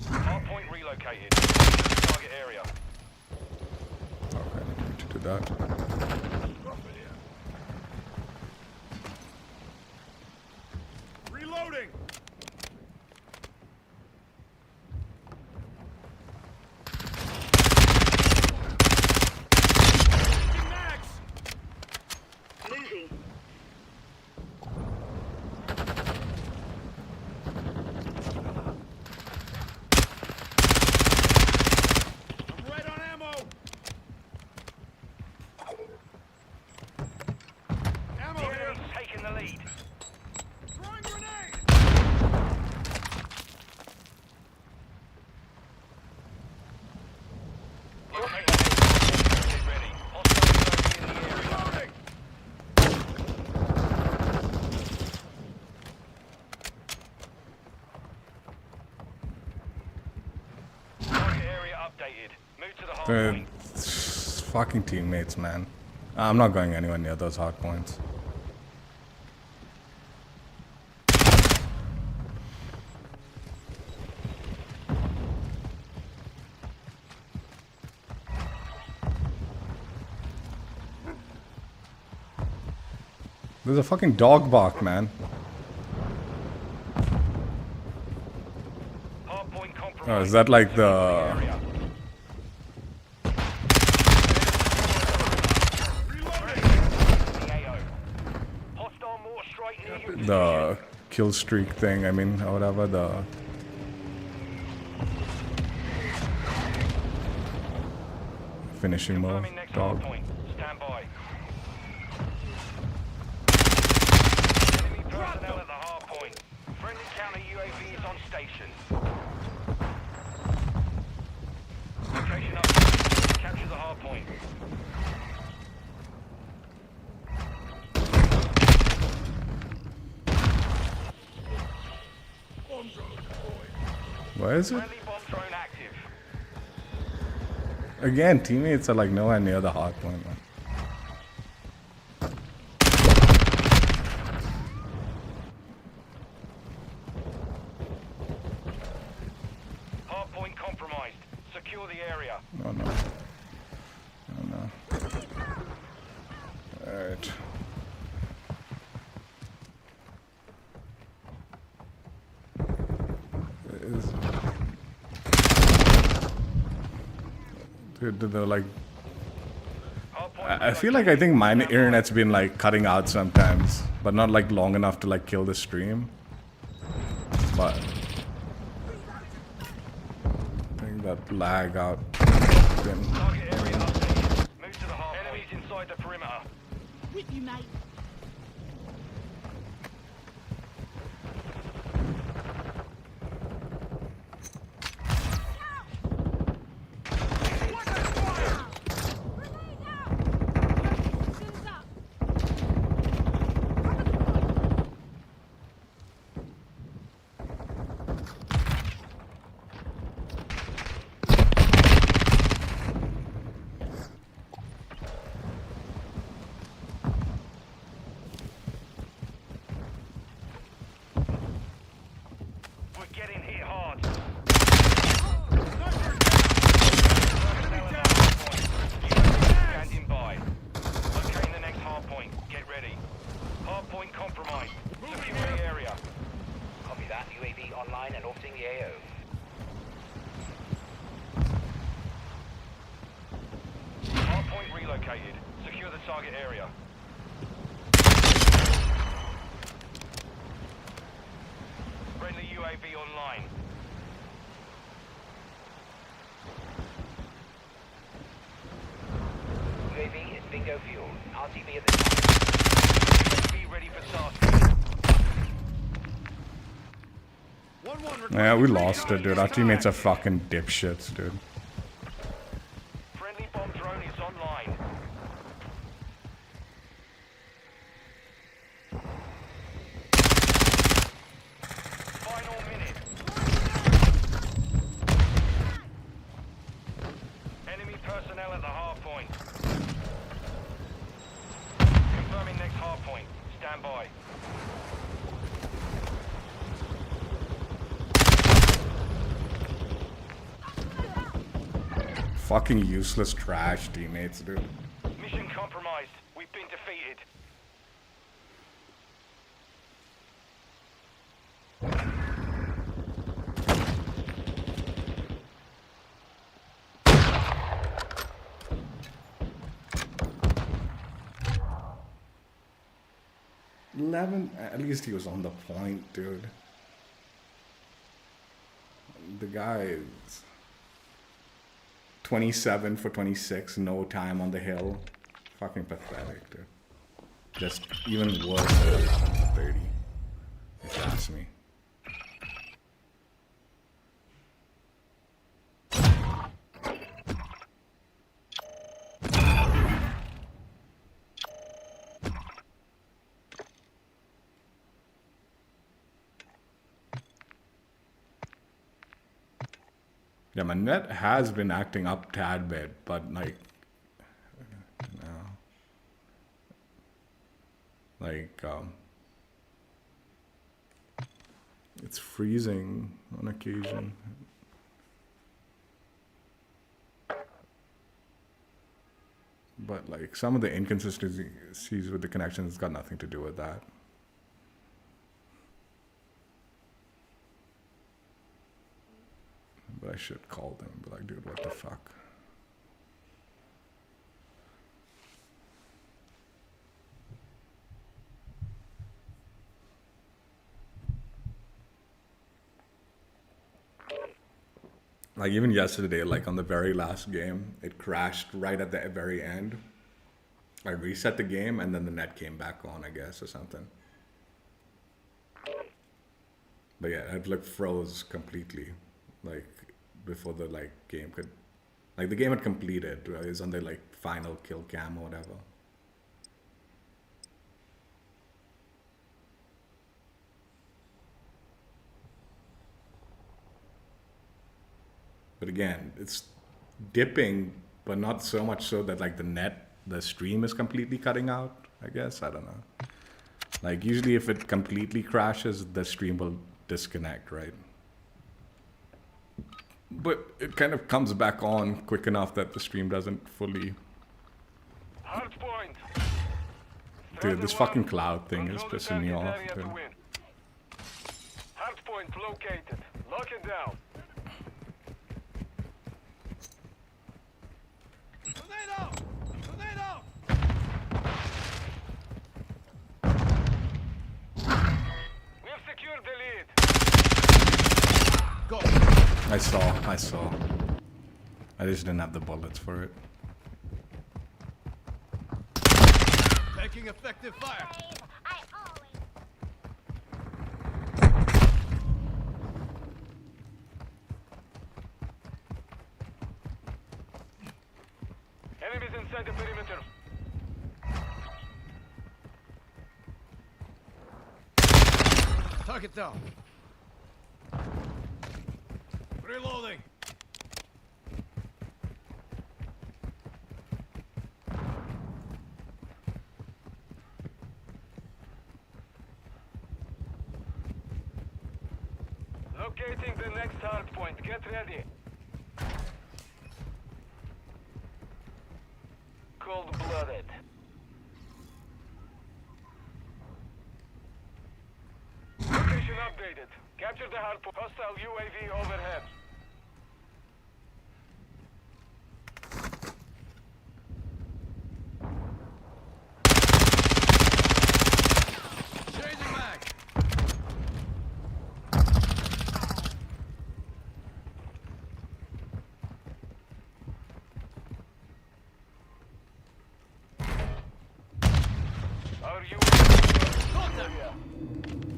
Hardpoint relocated. Target area. Okay, I need to do that. Reloading! Max! Moving. I'm right on ammo! Ammo The here! enemy's taking the lead. Throwing grenade! Get ready. Hostile UAV in the area. Reloading! Target area updated. Move to the hard Dude, point. fucking teammates, man. I'm not going anywhere near those hard points. There's a fucking dog bark, man. Hardpoint compromised. Oh, is that like the... Area. The AO. Hostile mortar strike near your the kill streak thing, I mean, or whatever, the... finishing move, Confirming next dog. hardpoint. Stand by. Enemy personnel at the hardpoint. Friendly counter UAV is on station. Location up. Capture the hardpoint. Bomb drone deployed. Where is it? Friendly bomb drone active. Again, teammates are like nowhere near the hard point, man. Hardpoint compromised. the area. Oh no. Oh no. Alright. Dude, they're like, I feel like I think my internet's been like cutting out sometimes, but not like long enough to like kill the stream. But I think that lag out. Been, Target area updated. Move to the hard point. Enemies inside the perimeter. With you, mate. We're getting hit hard. Standing by. Locating the next hard point. Get ready. Hard point compromised. Secure the area. Copy that. UAV online and orbiting the AO. Hard point relocated. Secure the target area. Friendly UAV online. UAV is bingo fuel. RTB at the top. UAV ready for task. yeah, we lost it, dude. Our teammates are fucking dipshits, dude. Friendly bomb drone is online. Final minute. Enemy personnel at the hard point. Confirming next hard point. Stand by. Fucking useless trash teammates, dude. Mission compromised. We've been defeated. At least he was on the point, dude. The guy is 27 for 26, no time on the hill. Fucking pathetic, dude. Just even worse than 11 for 30, if you ask me. Yeah, my net has been acting up tad bit, but like, it's freezing on occasion. But like some of the inconsistencies with the connections got nothing to do with that. But I should call them and be like, dude, what the fuck? Like even yesterday, like on the very last game, it crashed right at the very end. I reset the game and then the net came back on, I guess, or something. But yeah, it like froze completely, like before the like game could, like the game had completed. It was on the like final kill cam or whatever. But again, it's dipping, but not so much so that like the stream is completely cutting out, I guess. I don't know. Like usually if it completely crashes, the stream will disconnect, right? But it kind of comes back on quick enough that the stream doesn't fully... Hard point. Dude, this fucking cloud thing is Control the pissing me target off. area to Dude. win. Hard point located. Lock it down. Tornado! Tornado! We have secured the lead. Go! I saw. I just didn't have the bullets for it. Taking effective fire! Enemies inside the perimeter. Target down. Reloading. Locating the next hard point. Get ready. Cold-blooded. Location updated. Capture the hard point. Hostile UAV overhead. Changing mag. Our UAV Contact.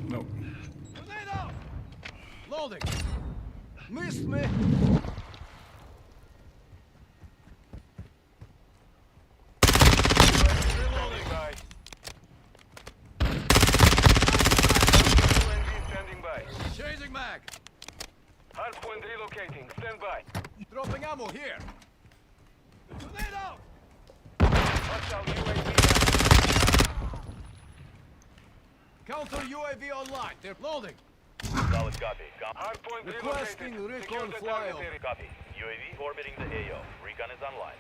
Nope. Tornado! Loading. Missed me. standing by. UAV standing by. Changing mag. Hard point relocating. Stand by. Dropping ammo here. Tornado! Hostile UAV. Counter UAV online. They're loading. Solid copy. Hard point Requesting relocated. recon Secure the flyover. target area. Copy. UAV orbiting the AO. Recon is online.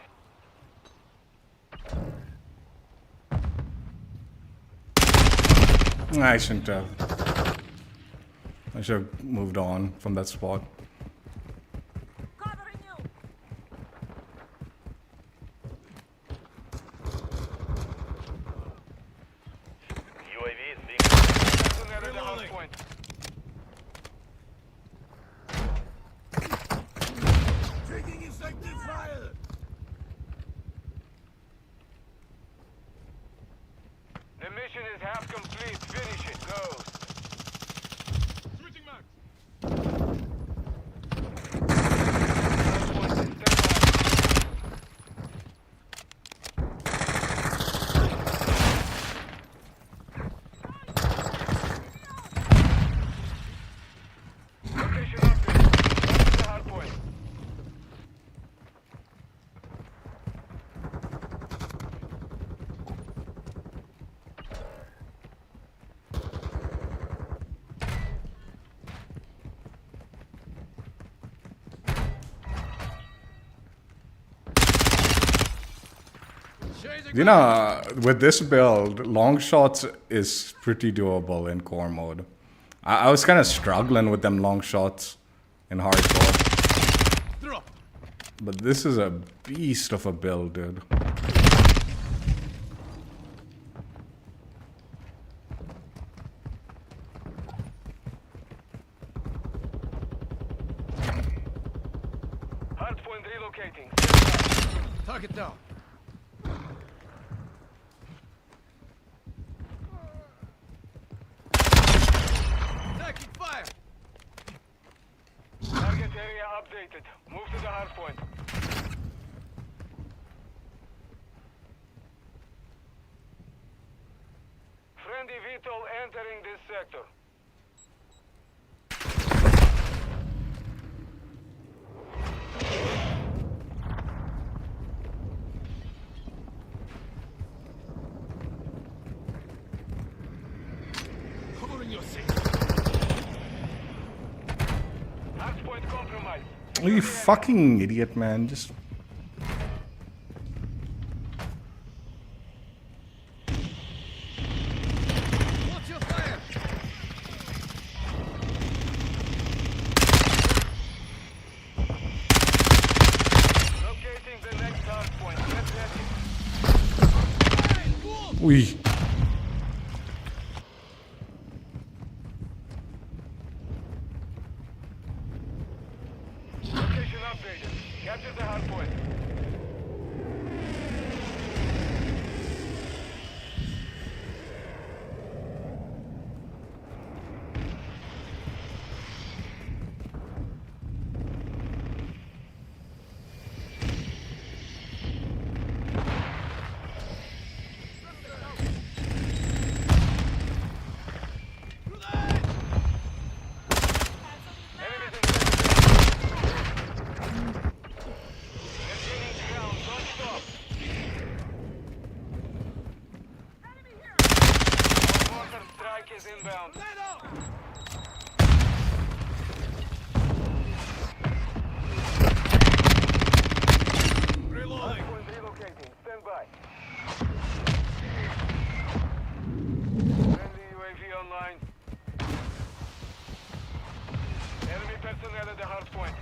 I shouldn't have. I should have moved on from that spot. Covering you. UAV is being... Personnel at the hard Reloading. point. Taking effective fire. The mission is half complete. Finish it. Go. Switching mag. Hard point is stand by. Location update. Capture the hard point. Changing You know, with this build, long shots is pretty doable in core mode. I was kind of struggling with them long shots in hardcore, drop. but this is a beast of a build, dude. Hard point relocating. Stand by. Target down. Taking fire. Target area updated. Move to the hard point. Friendly VTOL entering this sector. Covering your six. Hard point compromised. Oh, you fucking idiot, man. Just... Watch your fire! Locating the next hard point. Get ready. Uy. Location updated. Capture the hard point. Enemies in They're gaining ground. Don't stop. Mortar strike is inbound. Reloading! Point relocating. Stand by. Friendly UAV online. Enemy personnel at the hard point.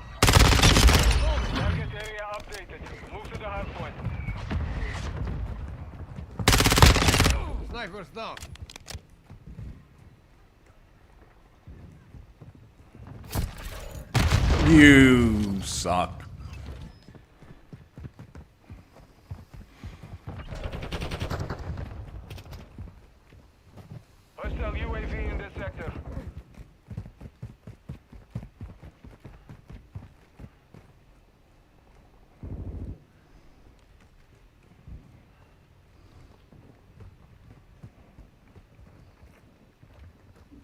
Target area updated. Move to the hard point. Sniper's down! You suck. Hostile UAV in the sector.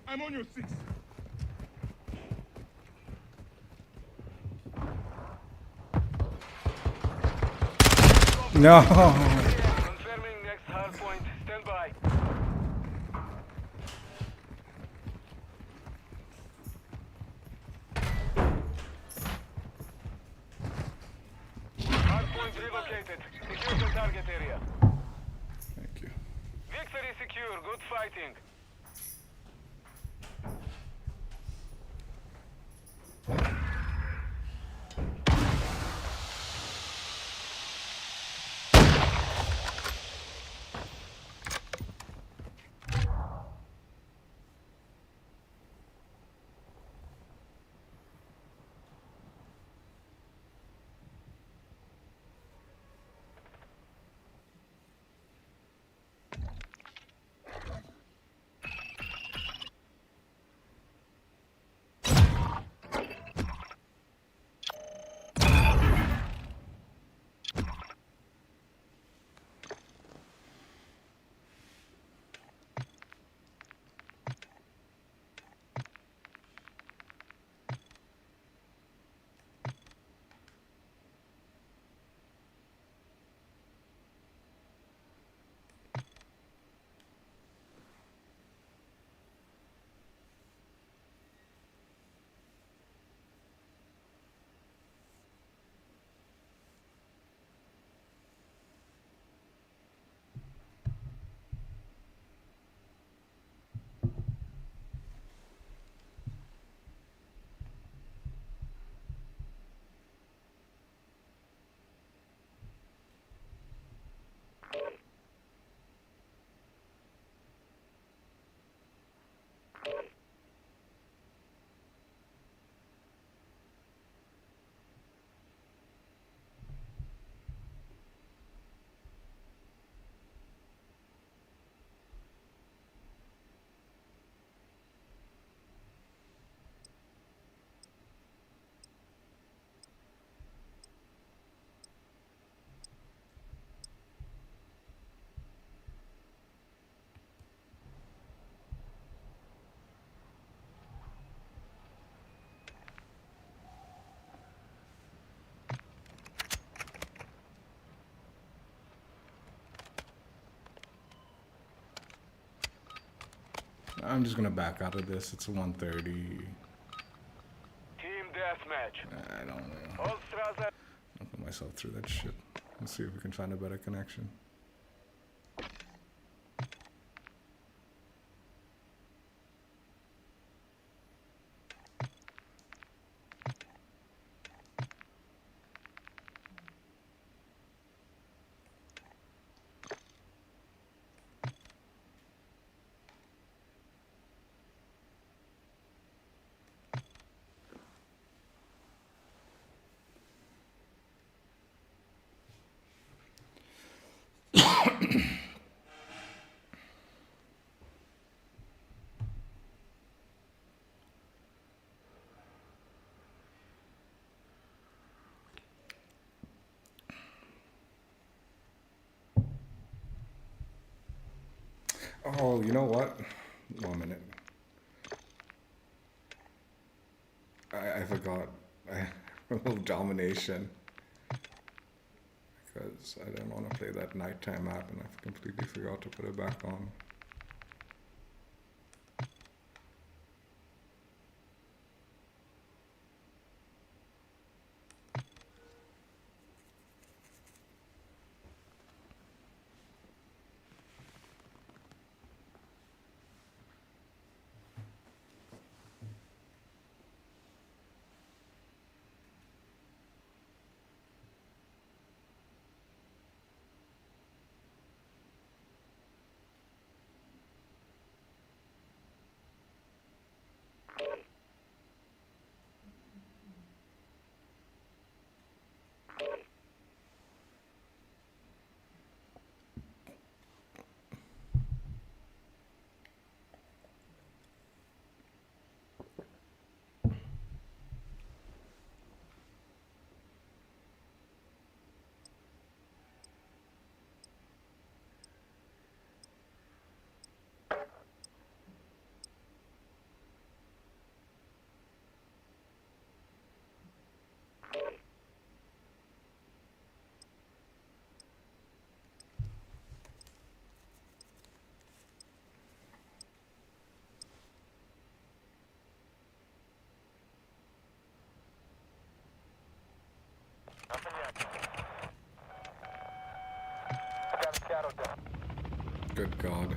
I'm on your six! No. Confirming next hard point. Stand by. Hard point relocated. Secure the target area. Thank you. Victory secure. Good fighting. I'm just gonna back out of this. It's 1:30. Team deathmatch. I don't know. All Straza. I'll put myself through that shit. Let's see if we can find a better connection. Oh, you know what? 1 minute. I forgot. I removed domination because I didn't want to play that nighttime map, and I completely forgot to put it back on. Good God.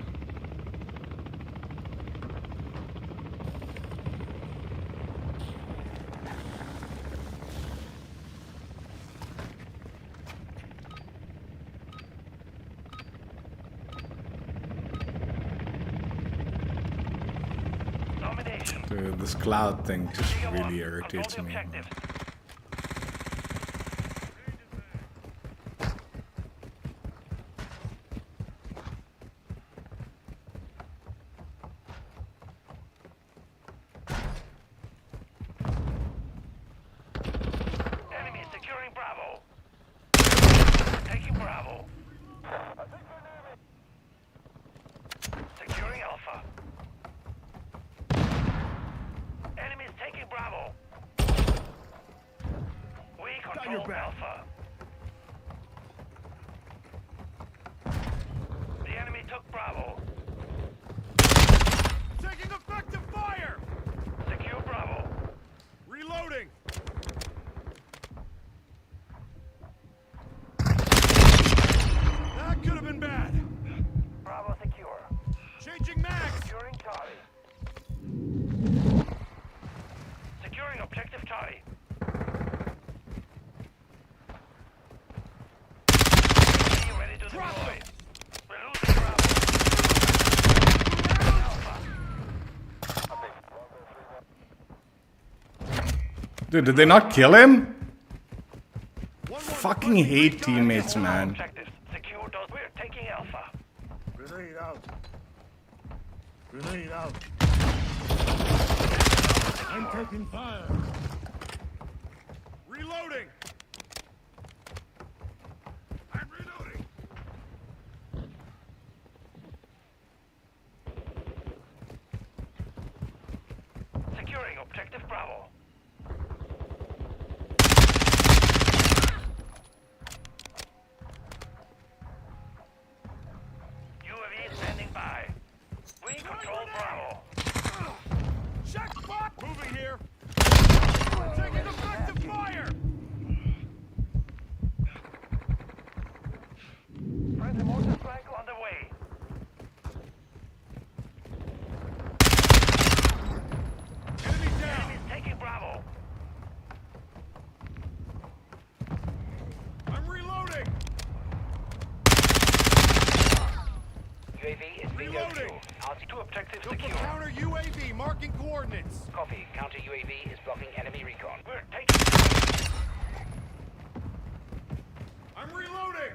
Domination. Dude, this cloud thing just really irritates Control the me. objective. Enemy securing Bravo. Taking Bravo. Securing Alpha. Enemies taking Bravo. We control Alpha. The enemy took Bravo. Taking effective fire! Secure Bravo. Reloading! That could have been bad. Bravo secure. Changing mags! Securing Charlie. Securing objective Charlie. Be ready to deploy. We're losing Bravo. Alpha. Dude, did they not kill him? One more Fucking hate teammates, man. Objectives. Secure those. We're taking Alpha. Grenade out. Grenade out. I'm taking fire. Reloading. I'm reloading. Securing objective Bravo. UAV standing by. We control Bravo. Check spot. Moving here. Taking effective Reloading. Two objectives Go for secure. counter UAV, marking coordinates. Copy. Counter UAV is blocking enemy recon. We're taking. I'm reloading.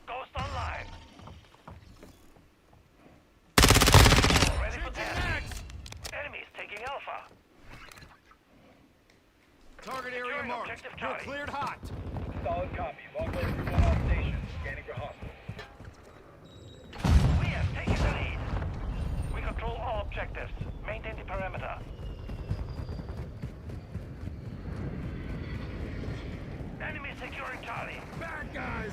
Ghost online. Ready for Changing task. max. Enemies taking Alpha. Target area Securing marked. objective You're Charlie. cleared hot. Solid copy. Longbow 3-1 on station. Scanning for hostiles. We have taken the lead. We control all objectives. Maintain the perimeter. Enemy securing Charlie. Bad guys.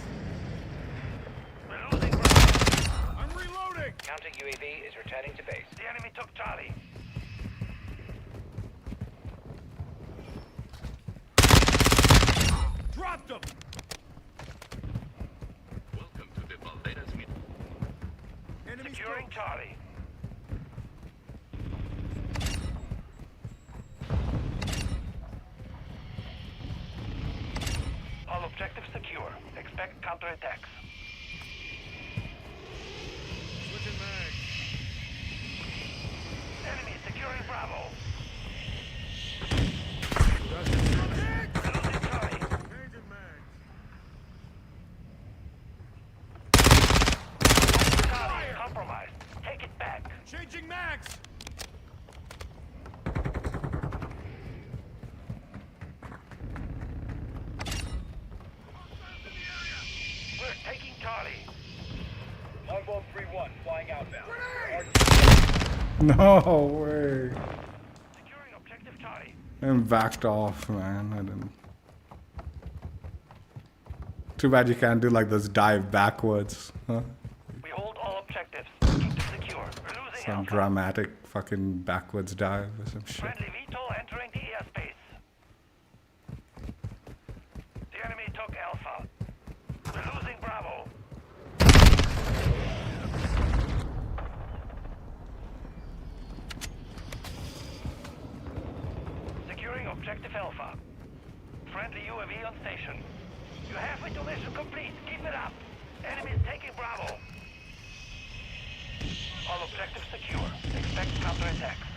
We're losing ground. I'm reloading. Counter UAV is returning to base. The enemy took Charlie. Dropped them. Welcome to the Valderas meeting. Enemy Securing Charlie. All objectives secure. Expect counterattacks. switching mag. Enemy securing Bravo. Losing Charlie. Changing mag. Charlie is compromised. Take it back. Changing mags. We're taking Charlie. Longbow 3-1 flying outbound. No way. Securing objective Charlie. And backed off, man. I didn't. Too bad you can't do like this dive backwards. Huh? We hold all objectives. Keep them secure. We're losing Some Alpha. dramatic fucking backwards dive or some shit. Friendly VTOL entering the airspace. The enemy took Alpha. We're losing Bravo. Securing objective Alpha. Friendly UAV on station. You halfway to mission complete. Keep it up. Enemies taking Bravo. All objectives secure. Expect counterattacks.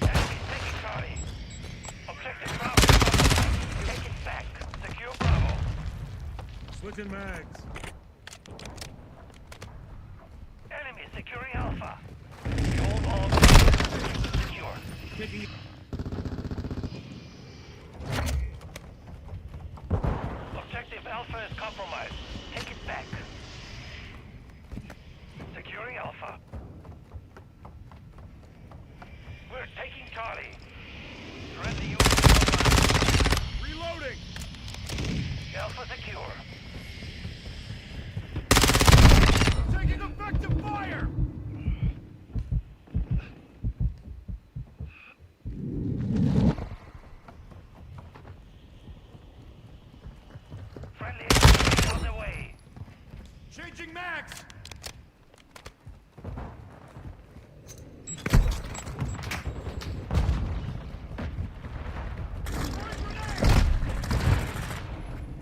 Enemies taking Charlie. Objective Bravo. Take it back. Secure Bravo. Switching mags. Enemy securing Alpha. We hold all objectives secure. Taking Objective Alpha is compromised. Take it back. Securing Alpha. We're taking Charlie. Friendly UAV. reloading. Alpha secure. Taking effective fire. Friendly UAV on the way. Changing mags.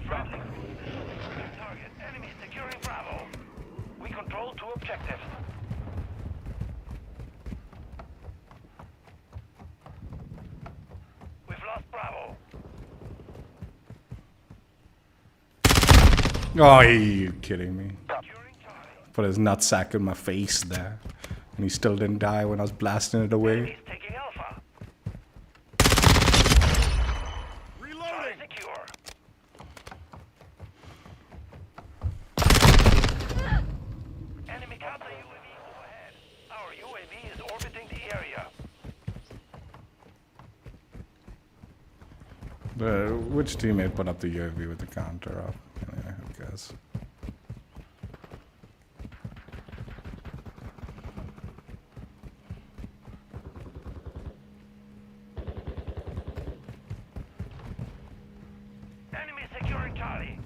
Friendly. Target. Enemy securing Bravo. We control two objectives. We've lost Bravo. Oh, are you kidding me? Securing Charlie. Put his nutsack in my face there. And he still didn't die when I was blasting it away. Enemies taking Alpha. Charlie Reloading. secure. Enemy counter UAV overhead. Our UAV is orbiting the area. Which teammate put up the UAV with the counter up? Yeah, who cares? Enemy securing Charlie.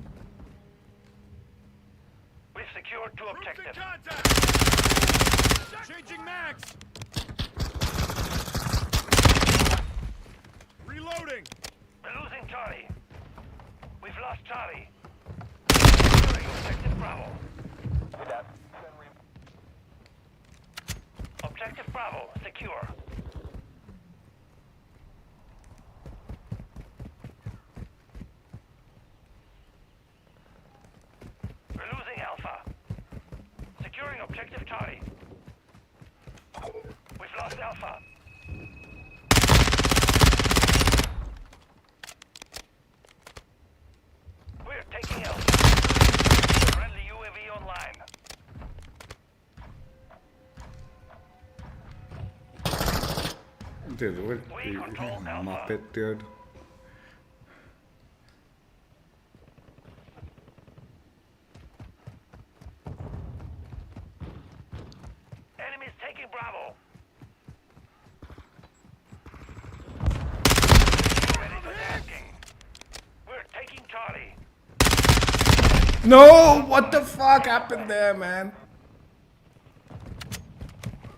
We've secured two Troops in objectives. contact. Changing mags. Reloading. We're losing Charlie. We've lost Charlie. Securing Bravo. Secure. We're losing Alpha. Securing objective Charlie. We've lost Alpha. We're taking Alpha. Friendly UAV online. Dude, what? We control Alpha. Muppet, dude. Enemies taking Bravo. Ready for tasking. We're taking Charlie. No! What the fuck happened there, man?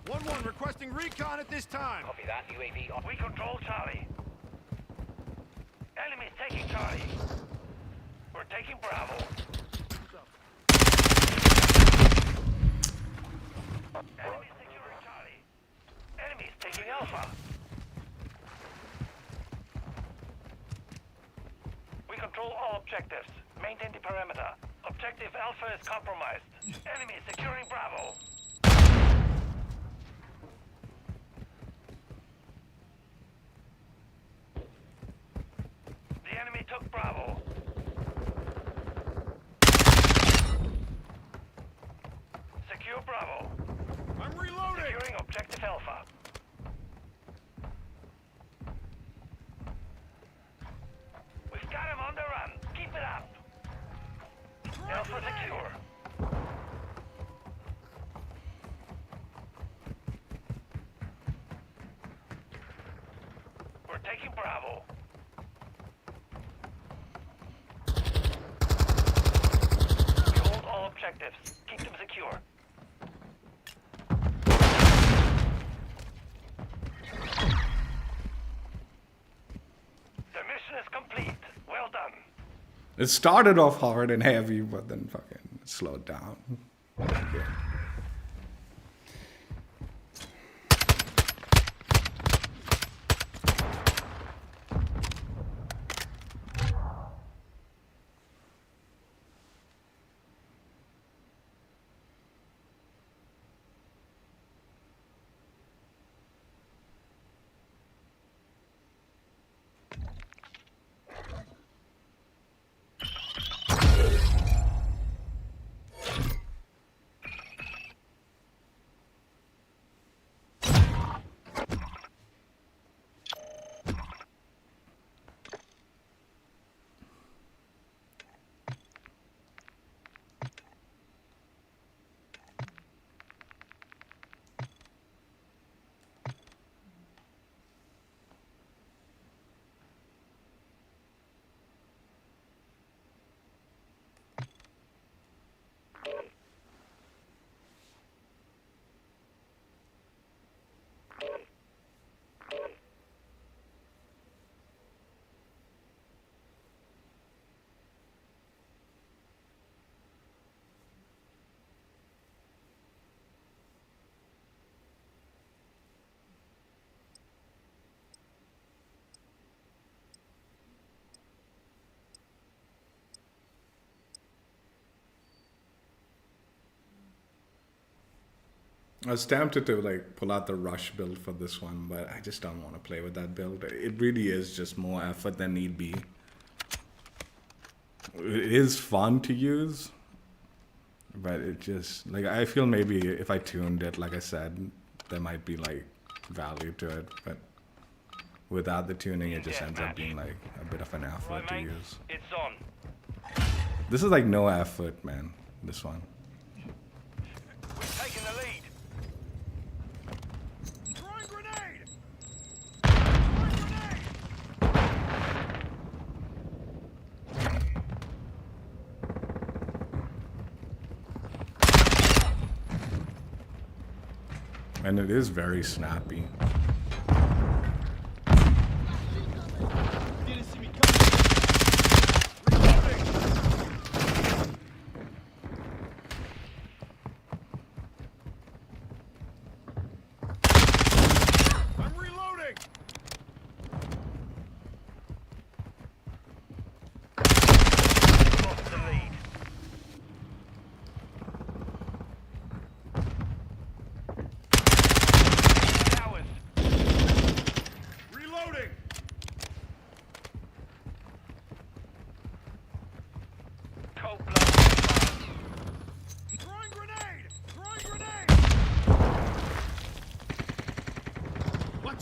1-1 requesting recon at this time. Copy that. UAV on. We control Charlie. Enemies taking Charlie. We're taking Bravo. Enemies securing Charlie. Enemies taking Alpha. We control all objectives. Maintain the perimeter. Objective Alpha is compromised. Enemies securing Bravo. The enemy took Bravo. Secure Bravo. I'm reloading. Securing objective Alpha. We've got him on the run. Keep it up. Alpha secure. We're taking Bravo. We hold all objectives. Keep them secure. The mission is complete. Well done. It started off hard and heavy, but then fucking slowed down. Yeah. I was tempted to like pull out the rush build for this one, but I just don't want to play with that build. It really is just more effort than need be. It is fun to use, but it just like I feel maybe if I tuned it, like I said, there might be like value to it, but without the tuning, it just ends up being like a bit of an effort to use. It's on. This is like no effort, man. This one. We've taken the lead. Throwing grenade. Throwing grenade. And it is very snappy. Didn't see me coming. Reloading.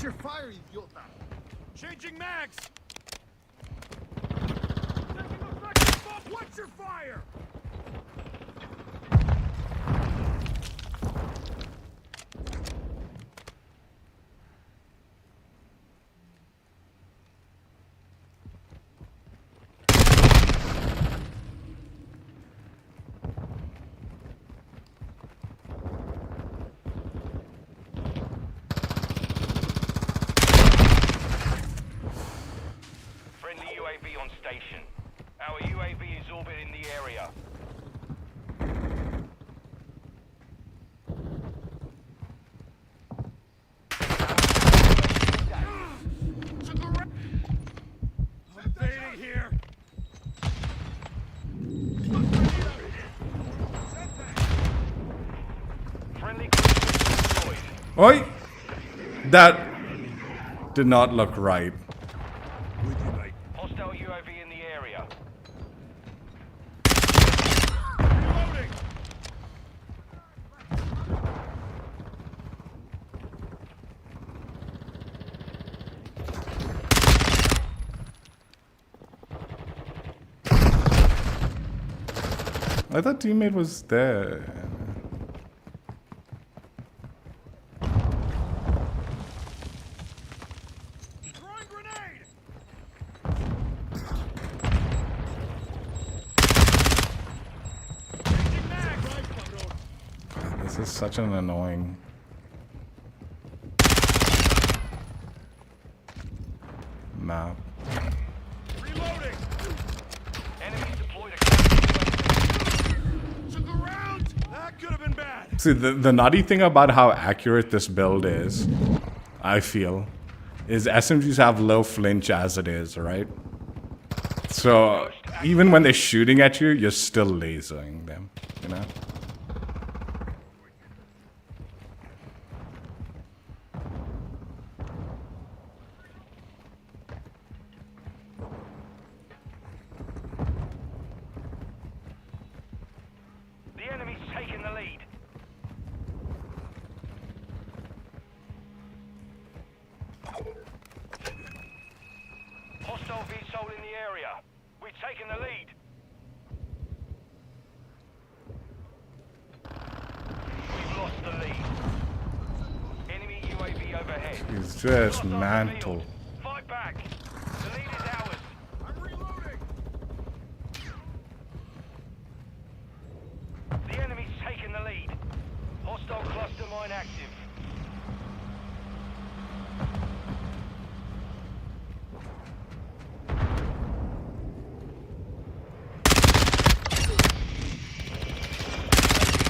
your fire, idiota! Changing mags! Watch your fire! Friendly UAV on station. Our UAV is orbiting the area. I'm fading here! Friendly cruiser destroyed. Oi! That did not look right. With you, mate. Hostile UAV in the area. Reloading! I thought teammate was there. Throwing grenade! Changing mags! This is such an annoying map. Reloading! Enemies deployed a counter Took a round! That could have been bad! See, the nutty thing about how accurate this build is, I feel, is SMGs have low flinch as it is, right? So even when they're shooting at you, you're still lasering them, you know? The enemy's taking the lead. Hostile VSOL in the area. We've taken the lead. We've lost the lead. Enemy UAV overhead. He's just Lost on the mantle. field. Fight back. The lead is ours. I'm reloading! The enemy's taken the lead. Hostile cluster mine active.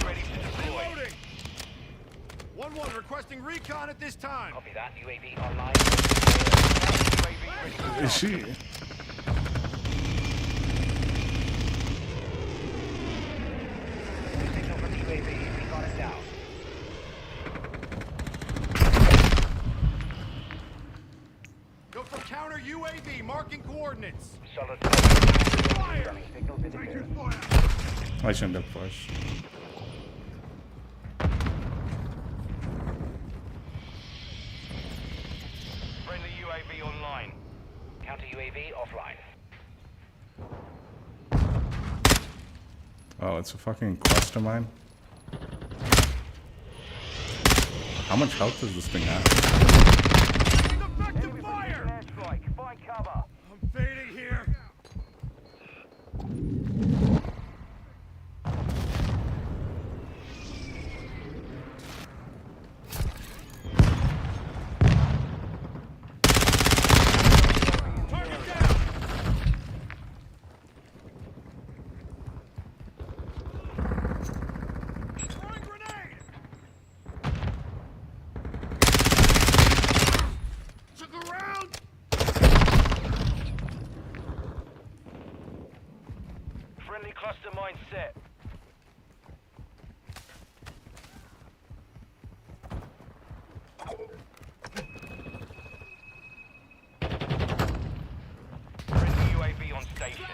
Ready to deploy. Reloading! 1-1 requesting recon at this time. Copy that. UAV online. UAV ready. Is she? Signal from UAV. We got it down. Go for counter UAV, marking coordinates. Solid. Fire! Signals in the air. Taking fire! I shouldn't have pushed. Friendly UAV online. Counter UAV offline. Oh, it's a fucking cluster mine. How much health does this thing have? Taking effective fire! Airstrike. Find cover. I'm fading here. Target down! Throwing grenade! Took a round! Friendly cluster mine set. Friendly UAV on station.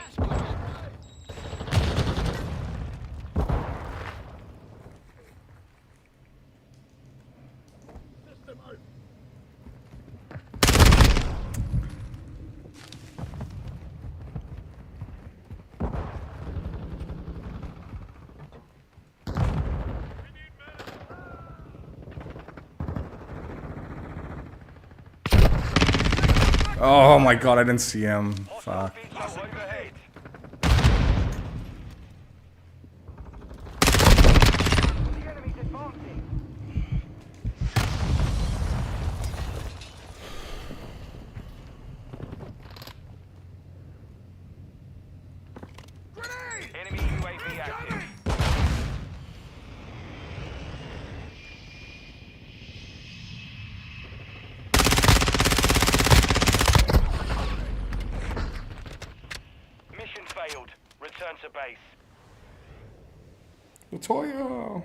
System out. Oh my god, I didn't see him. Hostile Fuck. VTOL overhead. The enemy's advancing. Enemy UAV active. Mission failed. Return to base. Latoya.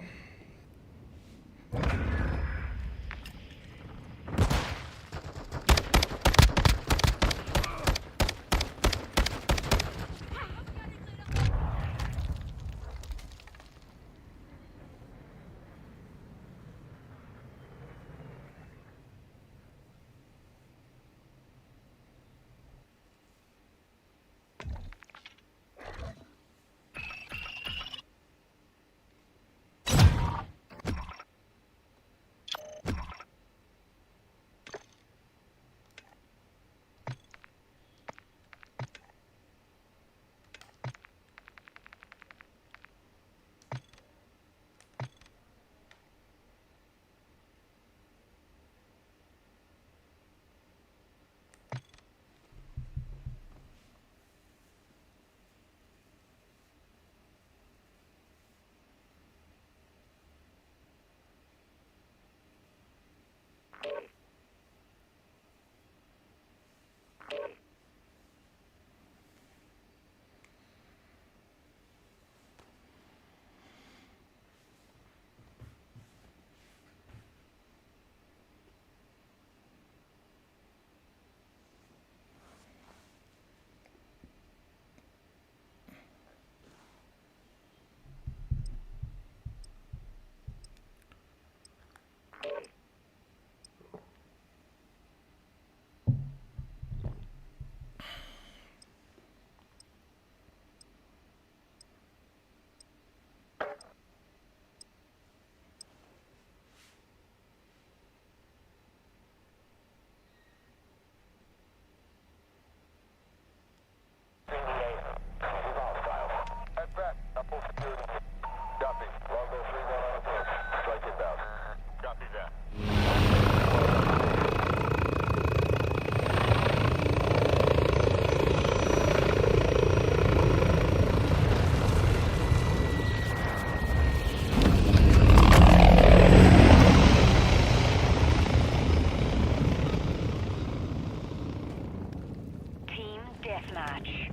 Team deathmatch.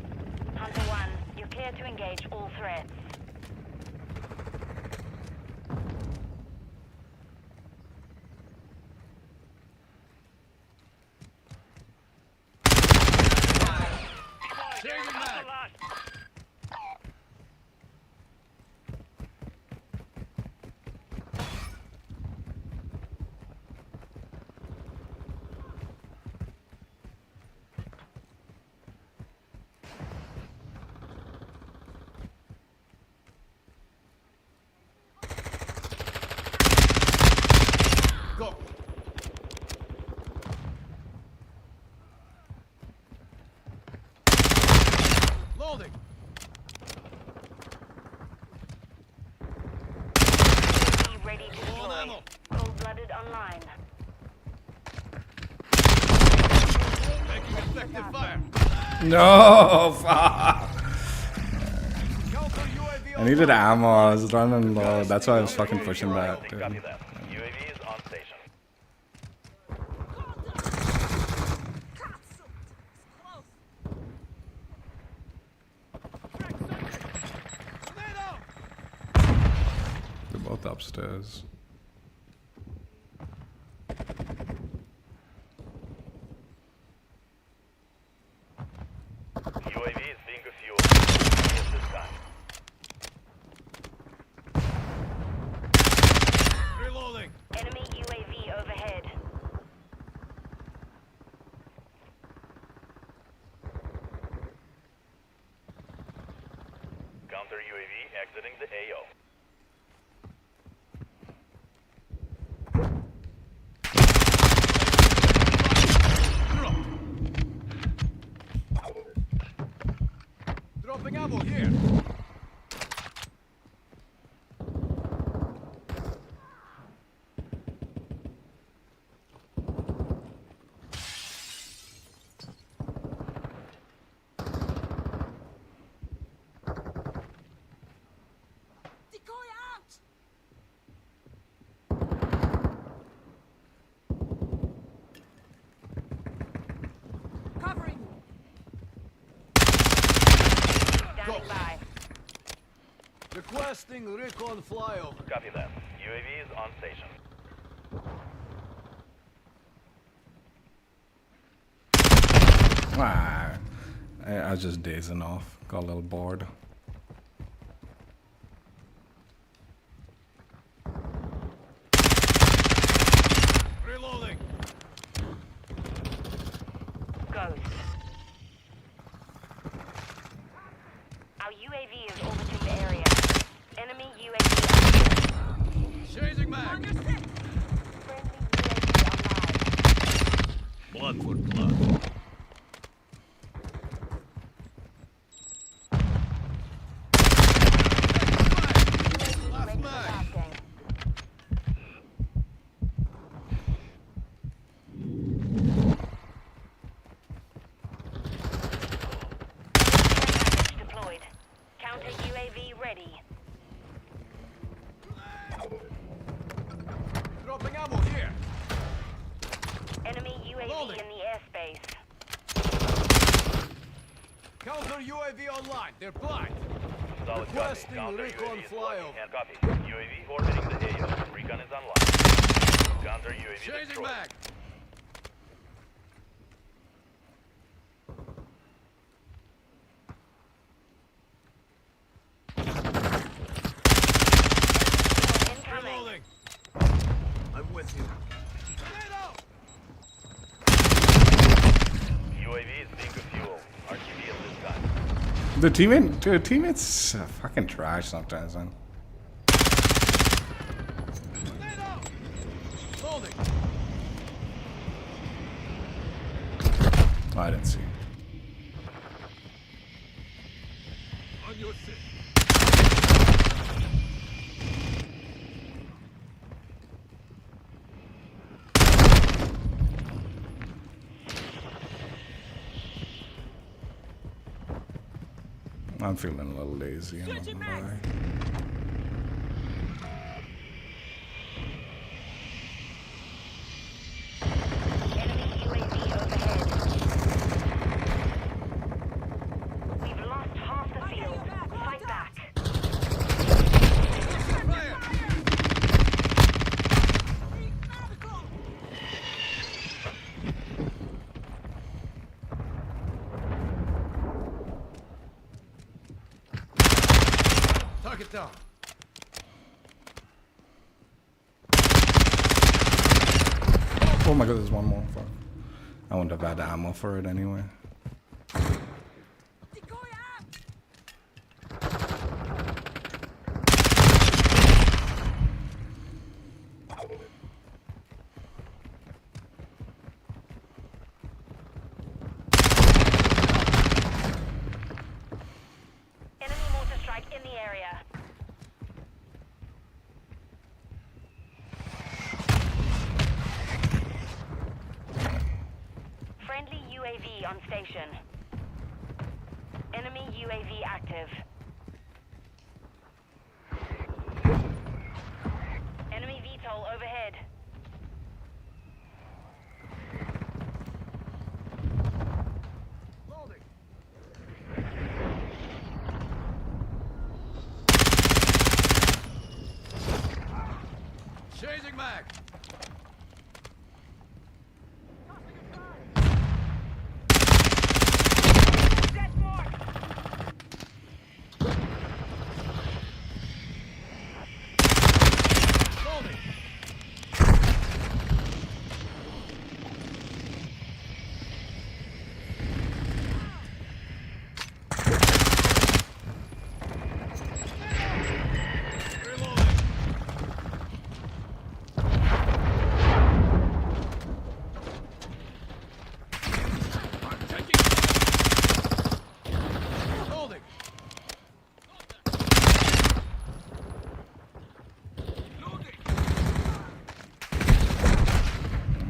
Hunter 1, you're clear to engage all threats. Go. Loading. Be ready to deploy. Cold-blooded online. Making effective fire. No, fuck. Counter UAV I needed ammo. I was running low. That's why I was fucking pushing that. Dude. Copy that. UAV is on station. They're both upstairs. UAV is being refueled. Yes, this time. Reloading. Enemy UAV overhead. Counter UAV exiting the AO. Requesting recon flyover. Copy that. UAV is on station. Ah, I was just dazing off. Got a little bored. Reloading. Ghost. Our UAV is orbiting the area. Enemy UAV. Changing mag. Friendly UAV online. Blood for blood. Ready for tasking. Package deployed. Counter UAV ready. Dropping ammo here. Enemy UAV Loading. in the airspace. Counter UAV online. They're blind. Solid copy. Requesting Counter recon UAV is flyover. flyover. And copy. UAV orbiting the AO. Recon is online. Counter UAV Changing destroyed. mag. Incoming. Reloading. I'm with you. UAV is being fuel. RTB at this time. The teammates fucking trash sometimes, man. Loading. Oh, I didn't see. On your sit. I'm feeling a little lazy. I'm not gonna lie. Enemy UAV overhead. We've lost half the field. Fight back. Fire. Target down. Oh my god, there's one more. Fuck. I wouldn't have had ammo for it anyway. Enemy mortar strike in the area. Friendly UAV on station. Enemy UAV active. Enemy VTOL overhead. Loading. Changing mag. Loading. Reloading. I'm taking. Holding. Loading.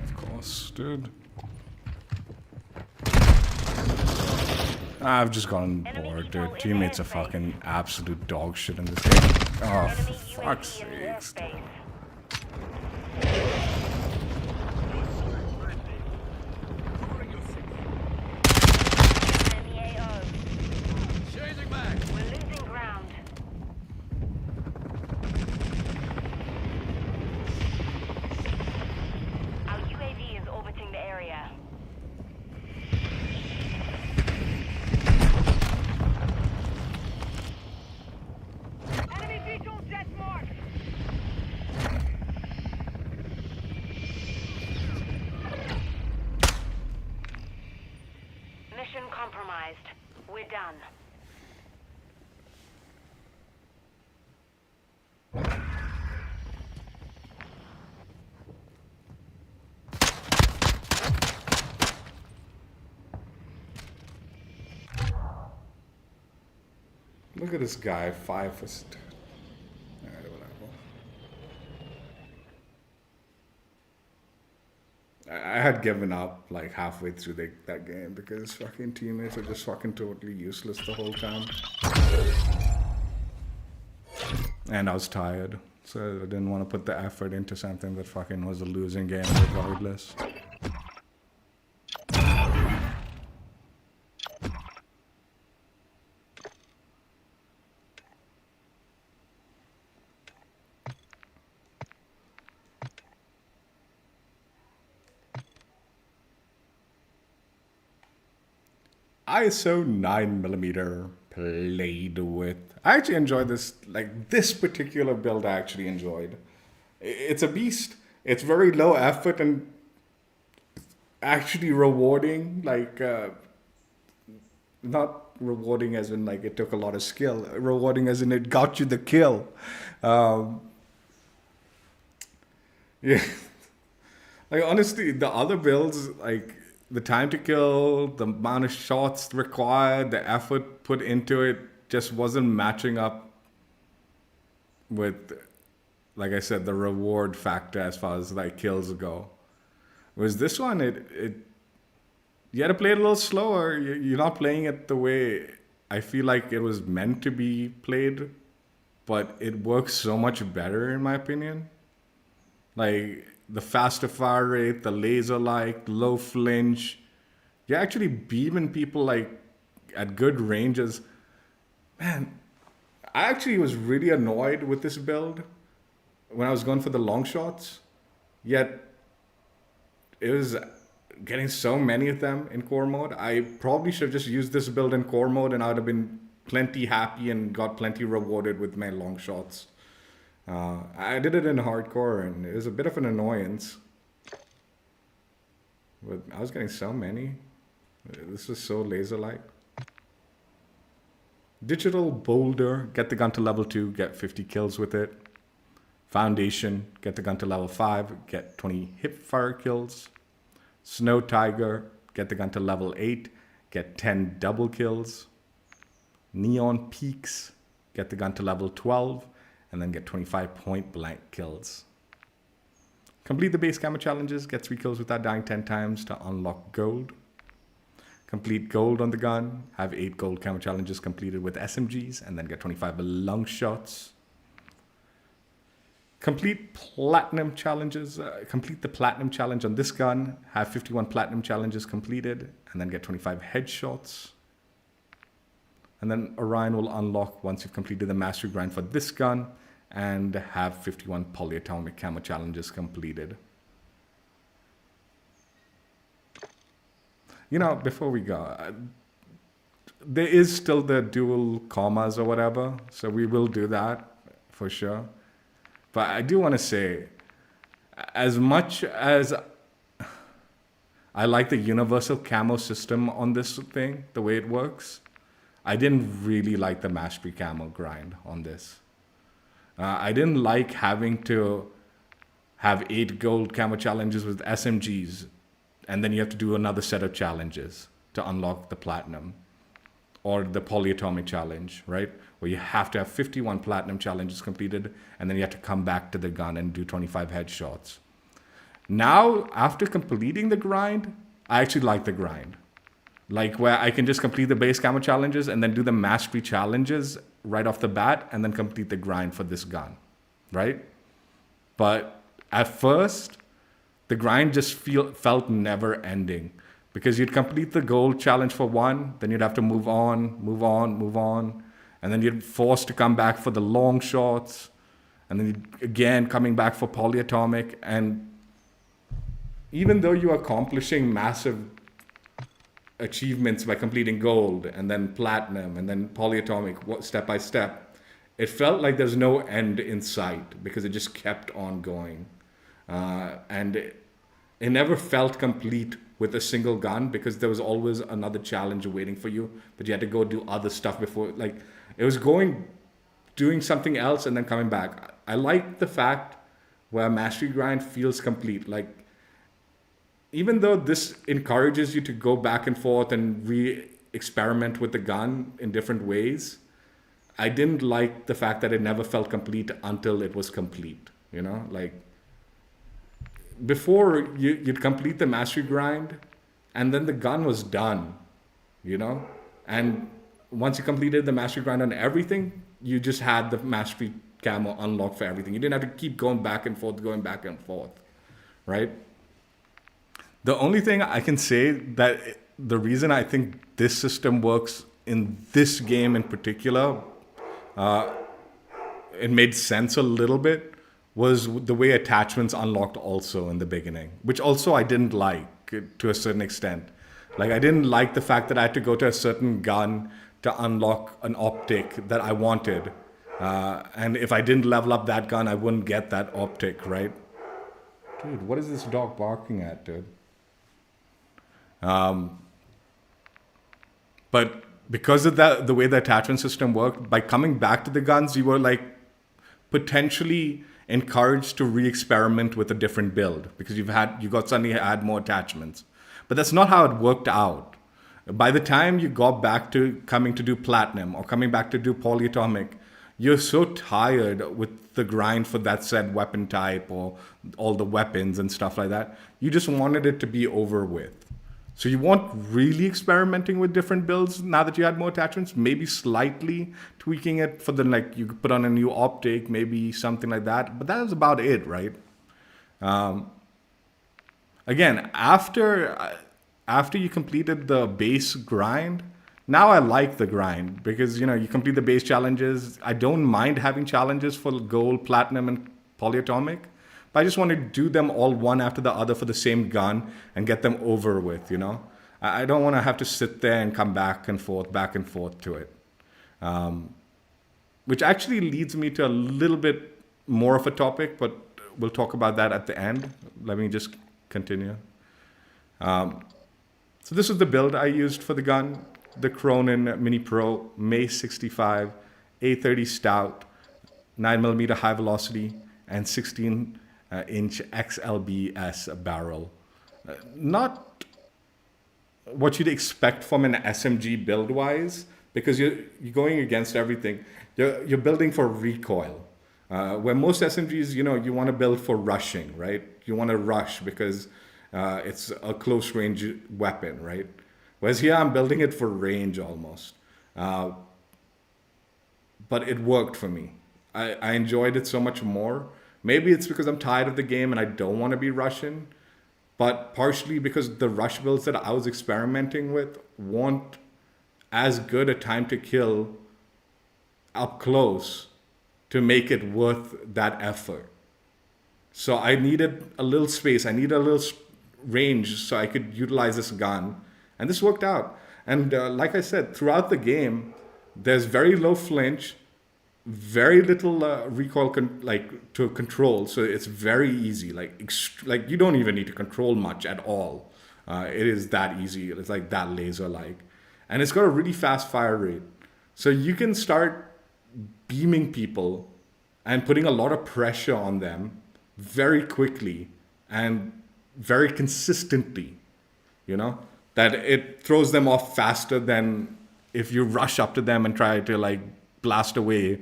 Of course, dude. I've just gotten bored, dude. Teammates are fucking absolute dog shit in this game. Oh, Enemy for UAV fuck's in the sakes. airspace. Enemy AO. Changing mag. We're losing ground. Look at this guy, 5 for... Alright, whatever. I had given up like halfway through that game because fucking teammates are just fucking totally useless the whole time. And I was tired, so I didn't want to put the effort into something that fucking was a losing game regardless. ISO 9mm played with. I actually enjoyed this, like this particular build I actually enjoyed. It's a beast. It's very low effort and actually rewarding, like not rewarding as in like it took a lot of skill, rewarding as in it got you the kill. Yeah. Like honestly, the other builds, like the time to kill, the amount of shots required, the effort put into it just wasn't matching up with, like I said, the reward factor as far as like kills go. Whereas this one, it you had to play it a little slower. You're not playing it the way I feel like it was meant to be played, but it works so much better in my opinion. Like the faster fire rate, the laser like, low flinch. You're actually beaming people like at good ranges. Man, I actually was really annoyed with this build when I was going for the long shots. Yet it was getting so many of them in core mode. I probably should have just used this build in core mode and I would have been plenty happy and got plenty rewarded with my long shots. I did it in hardcore and it was a bit of an annoyance. But I was getting so many. This is so laser-like. Digital Boulder, get the gun to level 2, get 50 kills with it. Foundation, get the gun to level 5, get 20 hipfire kills. Snow Tiger, get the gun to level 8, get 10 double kills. Neon Peaks, get the gun to level 12, and then get 25 point blank kills. Complete the base camo challenges, get 3 kills without dying 10 times to unlock gold. Complete gold on the gun, have 8 gold camo challenges completed with SMGs, and then get 25 long shots. Complete platinum challenges, complete the platinum challenge on this gun, have 51 platinum challenges completed, and then get 25 headshots. And then Orion will unlock once you've completed the mastery grind for this gun and have 51 polyatomic camo challenges completed. You know, before we go, there is still the dual commas or whatever, so we will do that for sure. But I do want to say, as much as I like the universal camo system on this thing, the way it works, I didn't really like the mastery camo grind on this. I didn't like having to have 8 gold camo challenges with SMGs, and then you have to do another set of challenges to unlock the platinum. Or the polyatomic challenge, right? Where you have to have 51 platinum challenges completed, and then you have to come back to the gun and do 25 headshots. Now, after completing the grind, I actually like the grind. Like where I can just complete the base camo challenges and then do the mastery challenges right off the bat and then complete the grind for this gun, right? But at first, the grind just felt never ending because you'd complete the gold challenge for one, then you'd have to move on, and then you'd be forced to come back for the long shots, and then again coming back for polyatomic. And even though you are accomplishing massive achievements by completing gold and then platinum and then polyatomic step by step, it felt like there's no end in sight because it just kept on going. And it never felt complete with a single gun because there was always another challenge waiting for you, but you had to go do other stuff before. Like it was doing something else and then coming back. I like the fact where mastery grind feels complete. Like even though this encourages you to go back and forth and re-experiment with the gun in different ways, I didn't like the fact that it never felt complete until it was complete. You know, like before you'd complete the mastery grind, and then the gun was done. You know, and once you completed the mastery grind on everything, you just had the mastery camo unlocked for everything. You didn't have to keep going back and forth, right? The only thing I can say that the reason I think this system works in this game in particular, it made sense a little bit, was the way attachments unlocked also in the beginning, which also I didn't like to a certain extent. Like, I didn't like the fact that I had to go to a certain gun to unlock an optic that I wanted. And if I didn't level up that gun, I wouldn't get that optic, right? Dude, what is this dog barking at, dude? But because of that, the way the attachment system worked, by coming back to the guns, you were like potentially encouraged to re-experiment with a different build because you got suddenly add more attachments. But that's not how it worked out. By the time you got back to coming to do platinum or coming back to do polyatomic, you're so tired with the grind for that said weapon type or all the weapons and stuff like that. You just wanted it to be over with. So you weren't really experimenting with different builds now that you had more attachments, maybe slightly tweaking it for the, like, you could put on a new optic, maybe something like that. But that was about it, right? Again, after you completed the base grind, now I like the grind because, you know, you complete the base challenges. I don't mind having challenges for gold, platinum, and polyatomic, but I just want to do them all one after the other for the same gun and get them over with, you know. I don't want to have to sit there and come back and forth to it. Which actually leads me to a little bit more of a topic, but we'll talk about that at the end. Let me just continue. So this is the build I used for the gun. The Cronin Mini Pro May 65 A30 Stout, 9mm high velocity, and 16-inch XLBS barrel. Not what you'd expect from an SMG build-wise, because you're going against everything. You're building for recoil. Where most SMGs, you know, you want to build for rushing, right? You want to rush because it's a close range weapon, right? Whereas here I'm building it for range almost. But it worked for me. I enjoyed it so much more. Maybe it's because I'm tired of the game and I don't want to be rushing, but partially because the rush builds that I was experimenting with weren't as good a time to kill up close to make it worth that effort. So I needed a little space. I needed a little range so I could utilize this gun. And this worked out. And like I said, throughout the game, there's very low flinch, very little recoil to control. So it's very easy. Like you don't even need to control much at all. It is that easy. It's like that laser-like. And it's got a really fast fire rate. So you can start beaming people and putting a lot of pressure on them very quickly and very consistently, you know, that it throws them off faster than if you rush up to them and try to like blast away.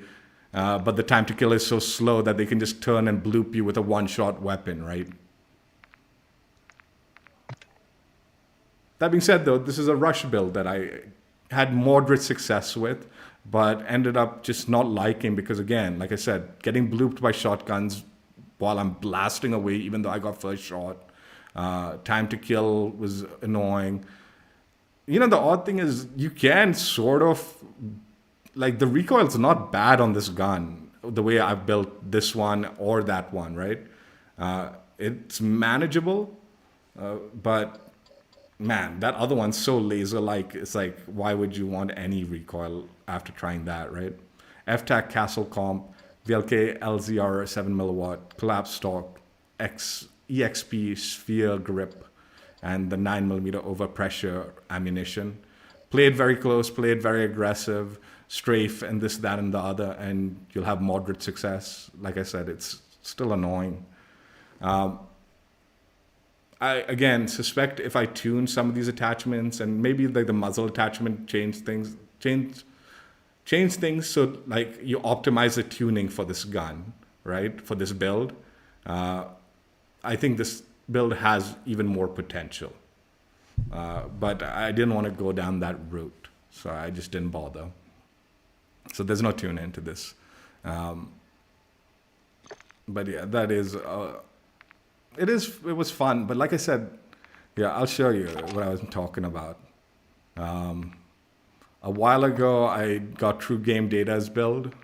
But the time to kill is so slow that they can just turn and bloop you with a one-shot weapon, right? That being said, though, this is a rush build that I had moderate success with, but ended up just not liking because, again, like I said, getting blooped by shotguns while I'm blasting away, even though I got first shot. Time to kill was annoying. You know, the odd thing is you can sort of, like, the recoil's not bad on this gun, the way I've built this one or that one, right? It's manageable, but man, that other one's so laser-like. It's like, why would you want any recoil after trying that, right? FTAC Castle Comp, VLK LZR 7mW, collapse stock, EXP sphere grip, and the 9mm overpressure ammunition. Played very close, played very aggressive, strafe, and this, that, and the other, and you'll have moderate success. Like I said, it's still annoying. I, again, suspect if I tune some of these attachments and maybe like the muzzle attachment change change things so like you optimize the tuning for this gun, right? For this build. I think this build has even more potential. But I didn't want to go down that route, so I just didn't bother. So there's no tune into this. But yeah, that is, it was fun. But like I said, yeah, I'll show you what I was talking about. A while ago, I got True Game Data's build,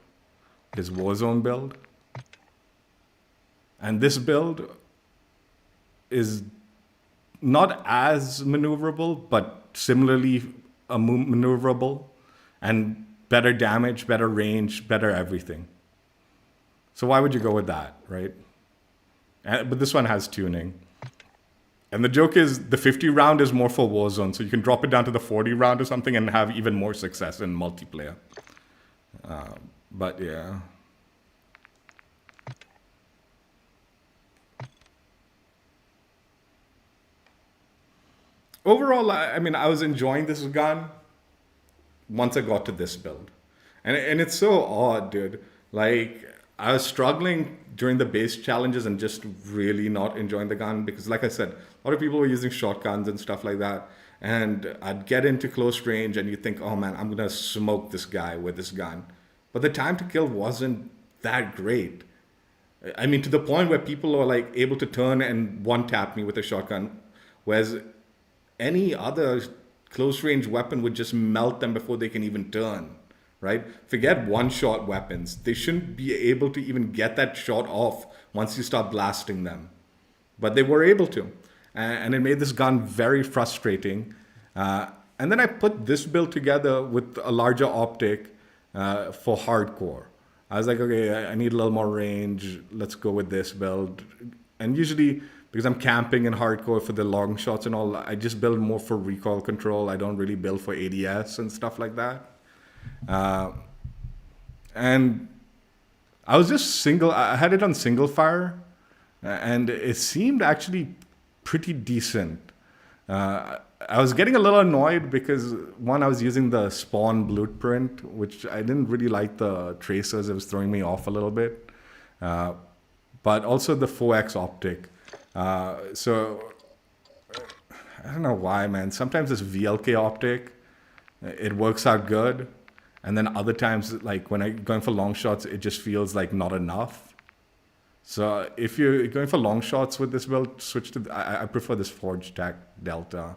his Warzone build. And this build is not as maneuverable, but similarly maneuverable, and better damage, better range, better everything. So why would you go with that, right? But this one has tuning. And the joke is the 50 round is more for Warzone, so you can drop it down to the 40 round or something and have even more success in multiplayer. But yeah. Overall, I mean, I was enjoying this gun once I got to this build. And it's so odd, dude. Like, I was struggling during the base challenges and just really not enjoying the gun because, like I said, a lot of people were using shotguns and stuff like that. And I'd get into close range and you think, oh man, I'm going to smoke this guy with this gun. But the time to kill wasn't that great. I mean, to the point where people are like able to turn and one tap me with a shotgun, whereas any other close range weapon would just melt them before they can even turn, right? Forget one-shot weapons. They shouldn't be able to even get that shot off once you start blasting them. But they were able to. And it made this gun very frustrating. And then I put this build together with a larger optic for hardcore. I was like, okay, I need a little more range. Let's go with this build. And usually, because I'm camping in hardcore for the long shots and all, I just build more for recoil control. I don't really build for ADS and stuff like that. And I was just I had it on single fire, and it seemed actually pretty decent. I was getting a little annoyed because, one, I was using the spawn blueprint, which I didn't really like the tracers. It was throwing me off a little bit. But also the 4x optic. So I don't know why, man. Sometimes this VLK optic, it works out good. And then other times, like when I'm going for long shots, it just feels like not enough. So if you're going for long shots with this build, switch to, I prefer this Forge Tac Delta.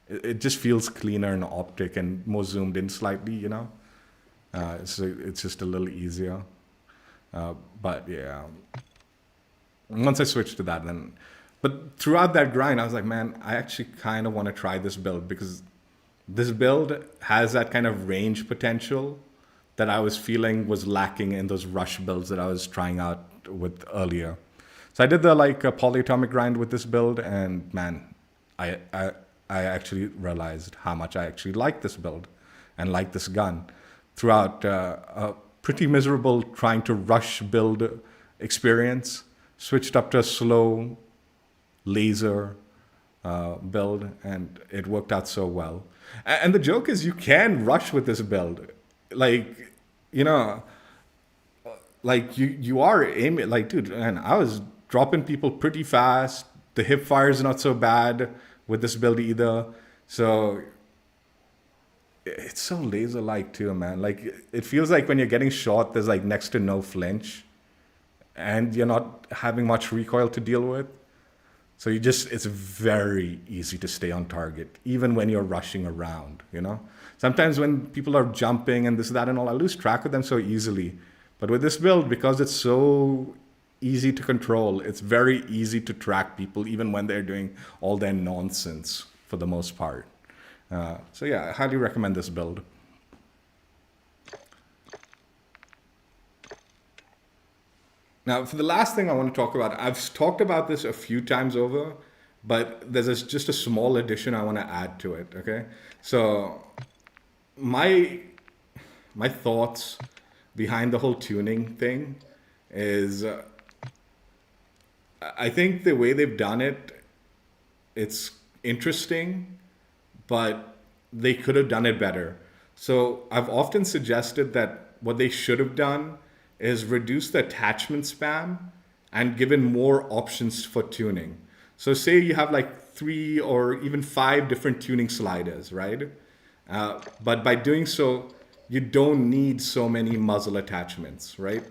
It just feels cleaner in optic and more zoomed in slightly, you know? So it's just a little easier. But yeah, once I switched to that, then, but throughout that grind, I was like, man, I actually kind of want to try this build because this build has that kind of range potential that I was feeling was lacking in those rush builds that I was trying out with earlier. So I did the like polyatomic grind with this build, and man, I actually realized how much I actually like this build and like this gun throughout a pretty miserable trying to rush build experience. Switched up to a slow laser build, and it worked out so well. And the joke is you can rush with this build. Like, you know, like you are aiming, like, dude, and I was dropping people pretty fast. The hip fire is not so bad with this build either. So it's so laser-like too, man. Like, it feels like when you're getting shot, there's like next to no flinch and you're not having much recoil to deal with. So it's very easy to stay on target, even when you're rushing around, you know? Sometimes when people are jumping and this, that, and all, I lose track of them so easily. But with this build, because it's so easy to control, it's very easy to track people, even when they're doing all their nonsense for the most part. So yeah, I highly recommend this build. Now, for the last thing I want to talk about, I've talked about this a few times over, but there's just a small addition I want to add to it, okay? So my thoughts behind the whole tuning thing is I think the way they've done it, it's interesting, but they could have done it better. So I've often suggested that what they should have done is reduce the attachment spam and given more options for tuning. So say you have like 3 or even 5 different tuning sliders, right? But by doing so, you don't need so many muzzle attachments, right?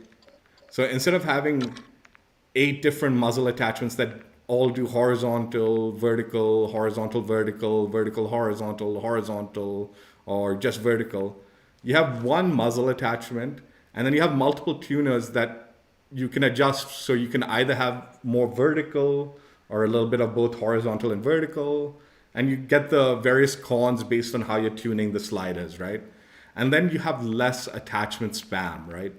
So instead of having 8 different muzzle attachments that all do horizontal, vertical, horizontal, vertical, vertical, horizontal, horizontal, or just vertical, you have one muzzle attachment, and then you have multiple tuners that you can adjust. So you can either have more vertical or a little bit of both horizontal and vertical, and you get the various cons based on how you're tuning the sliders, right? And then you have less attachment spam, right?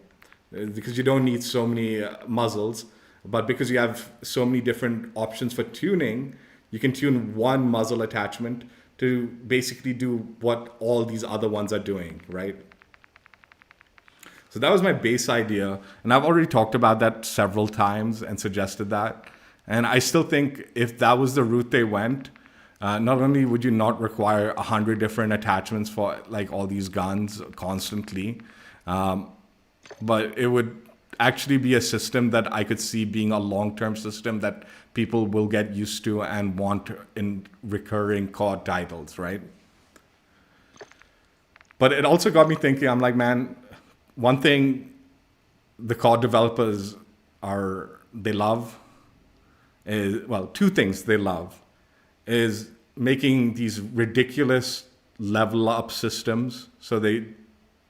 Because you don't need so many muzzles, but because you have so many different options for tuning, you can tune one muzzle attachment to basically do what all these other ones are doing, right? So that was my base idea, and I've already talked about that several times and suggested that. And I still think if that was the route they went, not only would you not require 100 different attachments for like all these guns constantly, but it would actually be a system that I could see being a long-term system that people will get used to and want in recurring COD titles, right? But it also got me thinking, I'm like, man, one thing the COD developers they love is, well, 2 things they love is making these ridiculous level up systems so they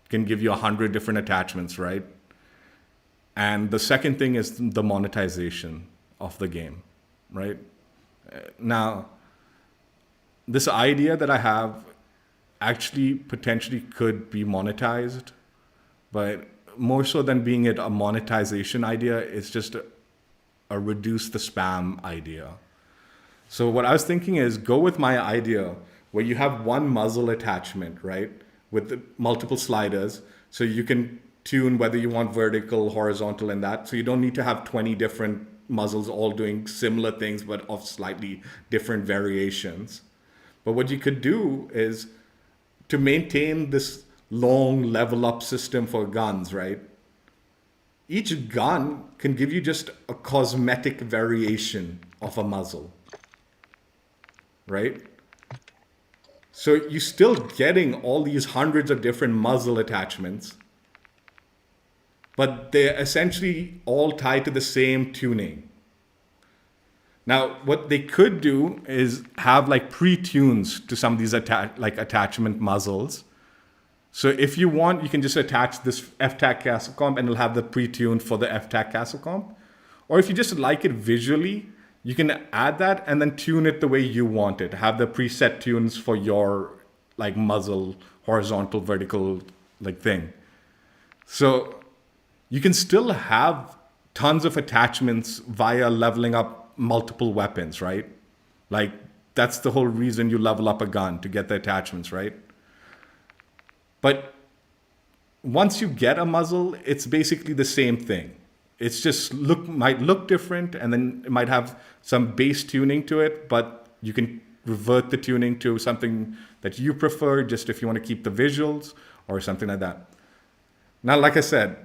can give you 100 different attachments, right? And the second thing is the monetization of the game, right? Now, this idea that I have actually potentially could be monetized, but more so than being it a monetization idea, it's just a reduce the spam idea. So what I was thinking is go with my idea where you have one muzzle attachment, right? With the multiple sliders. So you can tune whether you want vertical, horizontal, and that. So you don't need to have 20 different muzzles all doing similar things, but of slightly different variations. But what you could do is to maintain this long level up system for guns, right? Each gun can give you just a cosmetic variation of a muzzle, right? So you're still getting all these hundreds of different muzzle attachments, but they're essentially all tied to the same tuning. Now, what they could do is have like pre-tunes to some of these attachment muzzles. So if you want, you can just attach this F-Tac castle comp and it'll have the pre-tune for the F-Tac castle comp. Or if you just like it visually, you can add that and then tune it the way you want it. Have the preset tunes for your like muzzle, horizontal, vertical like thing. So you can still have tons of attachments via leveling up multiple weapons, right? Like that's the whole reason you level up a gun, to get the attachments, right? But once you get a muzzle, it's basically the same thing. It's just might look different, and then it might have some base tuning to it, but you can revert the tuning to something that you prefer, just if you want to keep the visuals or something like that. Now, like I said,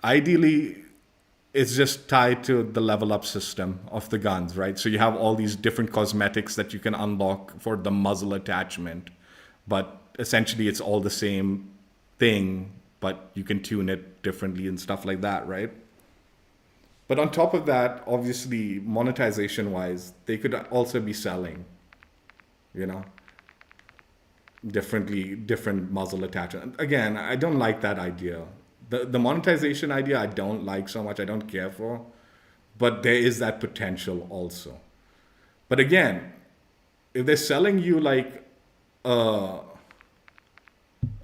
ideally, it's just tied to the level up system of the guns, right? So you have all these different cosmetics that you can unlock for the muzzle attachment, but essentially it's all the same thing, but you can tune it differently and stuff like that, right? But on top of that, obviously, monetization-wise, they could also be selling, different muzzle attachment. Again, I don't like that idea. The monetization idea, I don't like so much. I don't care for. But there is that potential also. But again, if they're selling you like a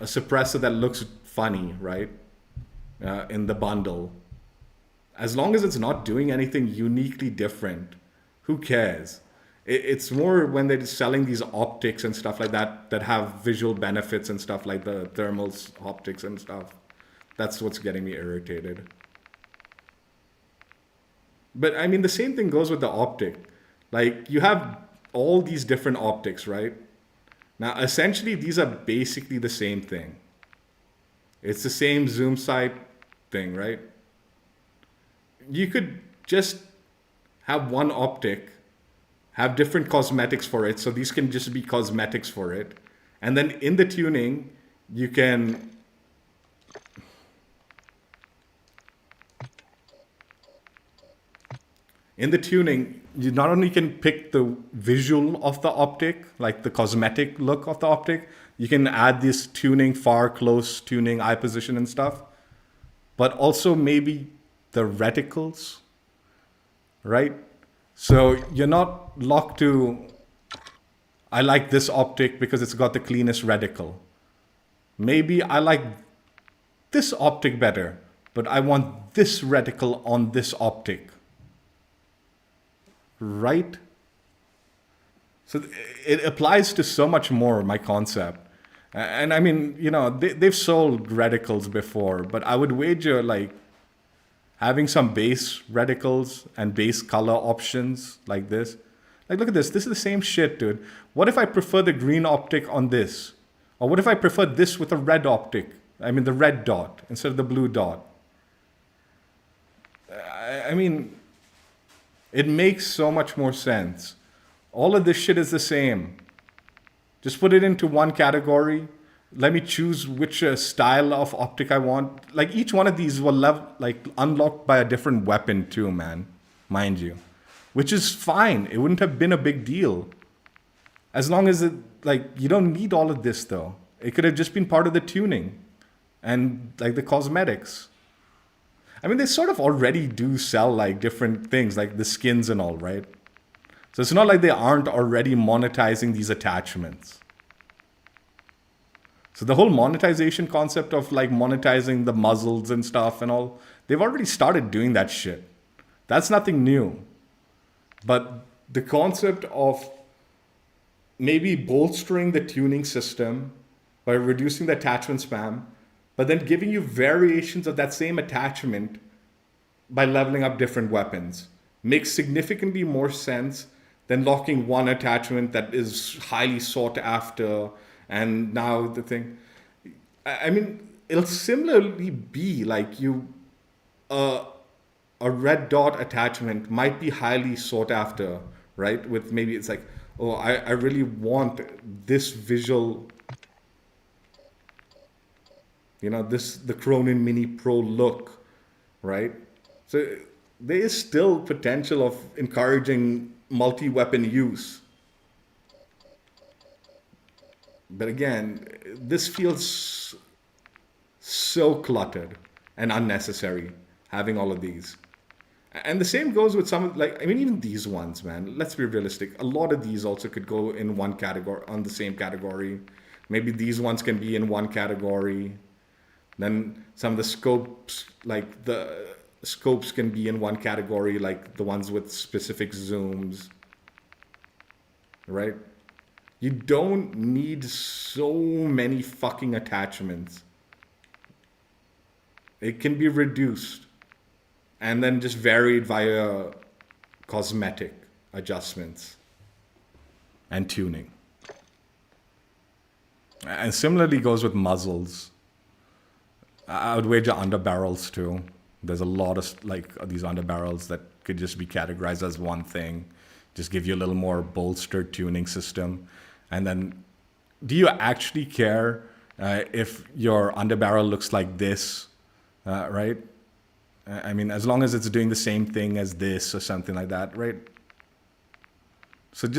suppressor that looks funny, right, in the bundle, as long as it's not doing anything uniquely different, who cares? It's more when they're selling these optics and stuff like that that have visual benefits and stuff like the thermal optics and stuff. That's what's getting me irritated. But I mean, the same thing goes with the optic. Like, you have all these different optics, right? Now, essentially, these are basically the same thing. It's the same zoom sight thing, right? You could just have one optic, have different cosmetics for it. So these can just be cosmetics for it. And then in the tuning, you can you not only can pick the visual of the optic, like the cosmetic look of the optic, you can add this tuning, far, close tuning, eye position and stuff, but also maybe the reticles, right? So you're not locked to, I like this optic because it's got the cleanest reticle. Maybe I like this optic better, but I want this reticle on this optic. Right? So it applies to so much more, my concept. And I mean, you know, they've sold reticles before, but I would wager like having some base reticles and base color options like this. Like, look at this. This is the same shit, dude. What if I prefer the green optic on this? Or what if I prefer this with a red optic? I mean, the red dot instead of the blue dot. I mean, it makes so much more sense. All of this shit is the same. Just put it into one category. Let me choose which style of optic I want. Like each one of these will unlocked by a different weapon too, man. Mind you. Which is fine. It wouldn't have been a big deal. As long as you don't need all of this though. It could have just been part of the tuning and like the cosmetics. I mean, they sort of already do sell like different things, like the skins and all, right? So it's not like they aren't already monetizing these attachments. So the whole monetization concept of like monetizing the muzzles and stuff and all, they've already started doing that shit. That's nothing new. But the concept of maybe bolstering the tuning system by reducing the attachment spam, but then giving you variations of that same attachment by leveling up different weapons makes significantly more sense than locking one attachment that is highly sought after. And now the thing, I mean, it'll similarly be like a red dot attachment might be highly sought after, right? With maybe it's like, oh, I really want this visual, you know, the Cronin Mini Pro look, right? So there is still potential of encouraging multi-weapon use. But again, this feels so cluttered and unnecessary, having all of these. And the same goes with some, like, I mean, even these ones, man. Let's be realistic. A lot of these also could go in one category, on the same category. Maybe these ones can be in one category. Then some of the scopes, like the scopes can be in one category, like the ones with specific zooms, right? You don't need so many fucking attachments. It can be reduced and then just varied via cosmetic adjustments and tuning. And similarly goes with muzzles. I would wager underbarrels too. There's a lot of like these underbarrels that could just be categorized as one thing. Just give you a little more bolstered tuning system. And then, do you actually care if your underbarrel looks like this, right? I mean, as long as it's doing the same thing as this or something like that, right? So it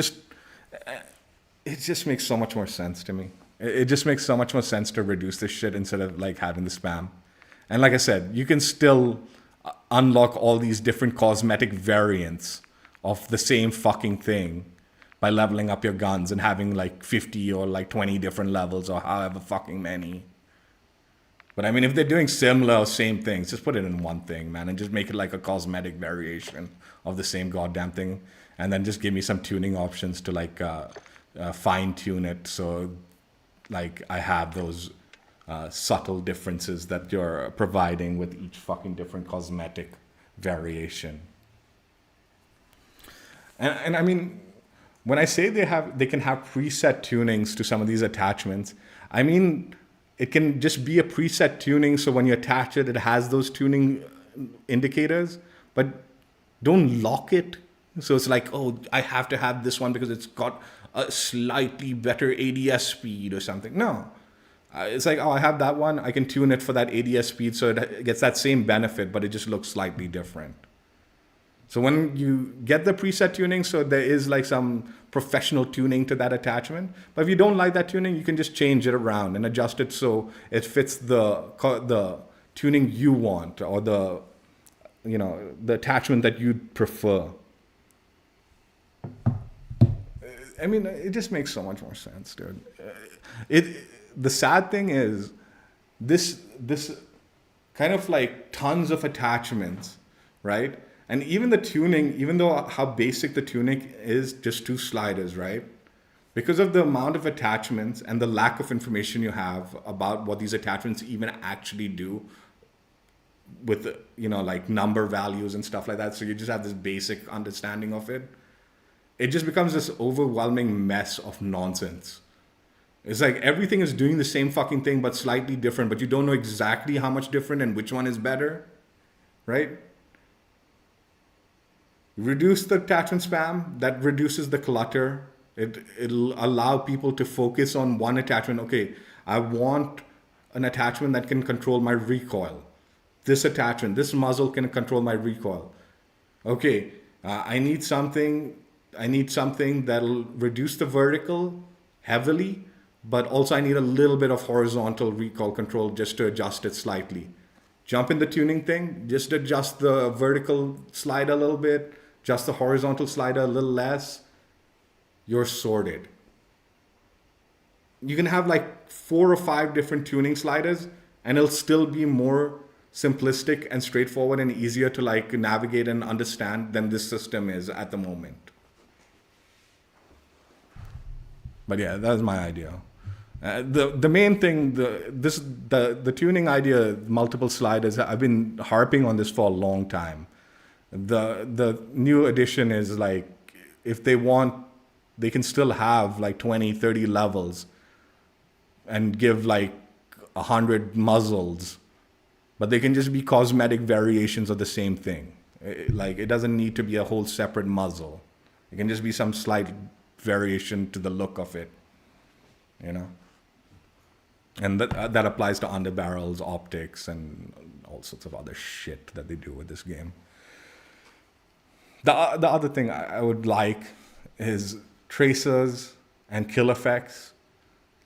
just makes so much more sense to me. It just makes so much more sense to reduce this shit instead of like having the spam. And like I said, you can still unlock all these different cosmetic variants of the same fucking thing by leveling up your guns and having like 50 or like 20 different levels or however fucking many. But I mean, if they're doing similar or same things, just put it in one thing, man, and just make it like a cosmetic variation of the same goddamn thing. And then just give me some tuning options to like fine tune it. So like I have those subtle differences that you're providing with each fucking different cosmetic variation. And I mean, when I say they can have preset tunings to some of these attachments, I mean, it can just be a preset tuning. So when you attach it, it has those tuning indicators, but don't lock it. So it's like, oh, I have to have this one because it's got a slightly better ADS speed or something. No. It's like, oh, I have that one. I can tune it for that ADS speed so it gets that same benefit, but it just looks slightly different. So when you get the preset tuning, so there is like some professional tuning to that attachment. But if you don't like that tuning, you can just change it around and adjust it so it fits the tuning you want, or the attachment that you'd prefer. I mean, it just makes so much more sense, dude. The sad thing is, this kind of like tons of attachments, right? And even the tuning, even though how basic the tuning is, just 2 sliders, right? Because of the amount of attachments and the lack of information you have about what these attachments even actually do with, like number values and stuff like that. So you just have this basic understanding of it. It just becomes this overwhelming mess of nonsense. It's like everything is doing the same fucking thing, but slightly different, but you don't know exactly how much different and which one is better, right? Reduce the attachment spam. That reduces the clutter. It'll allow people to focus on one attachment. Okay, I want an attachment that can control my recoil. This attachment, this muzzle can control my recoil. Okay, I need something that'll reduce the vertical heavily, but also I need a little bit of horizontal recoil control just to adjust it slightly. Jump in the tuning thing, just adjust the vertical slide a little bit, just the horizontal slider a little less, you're sorted. You can have like 4 or 5 different tuning sliders and it'll still be more simplistic and straightforward and easier to like navigate and understand than this system is at the moment. But yeah, that's my idea. The main thing, the tuning idea, multiple sliders, I've been harping on this for a long time. The new addition is like, if they want, they can still have like 20, 30 levels and give like 100 muzzles, but they can just be cosmetic variations of the same thing. Like, it doesn't need to be a whole separate muzzle. It can just be some slight variation to the look of it, And that applies to underbarrels, optics, and all sorts of other shit that they do with this game. The other thing I would like is tracers and kill effects.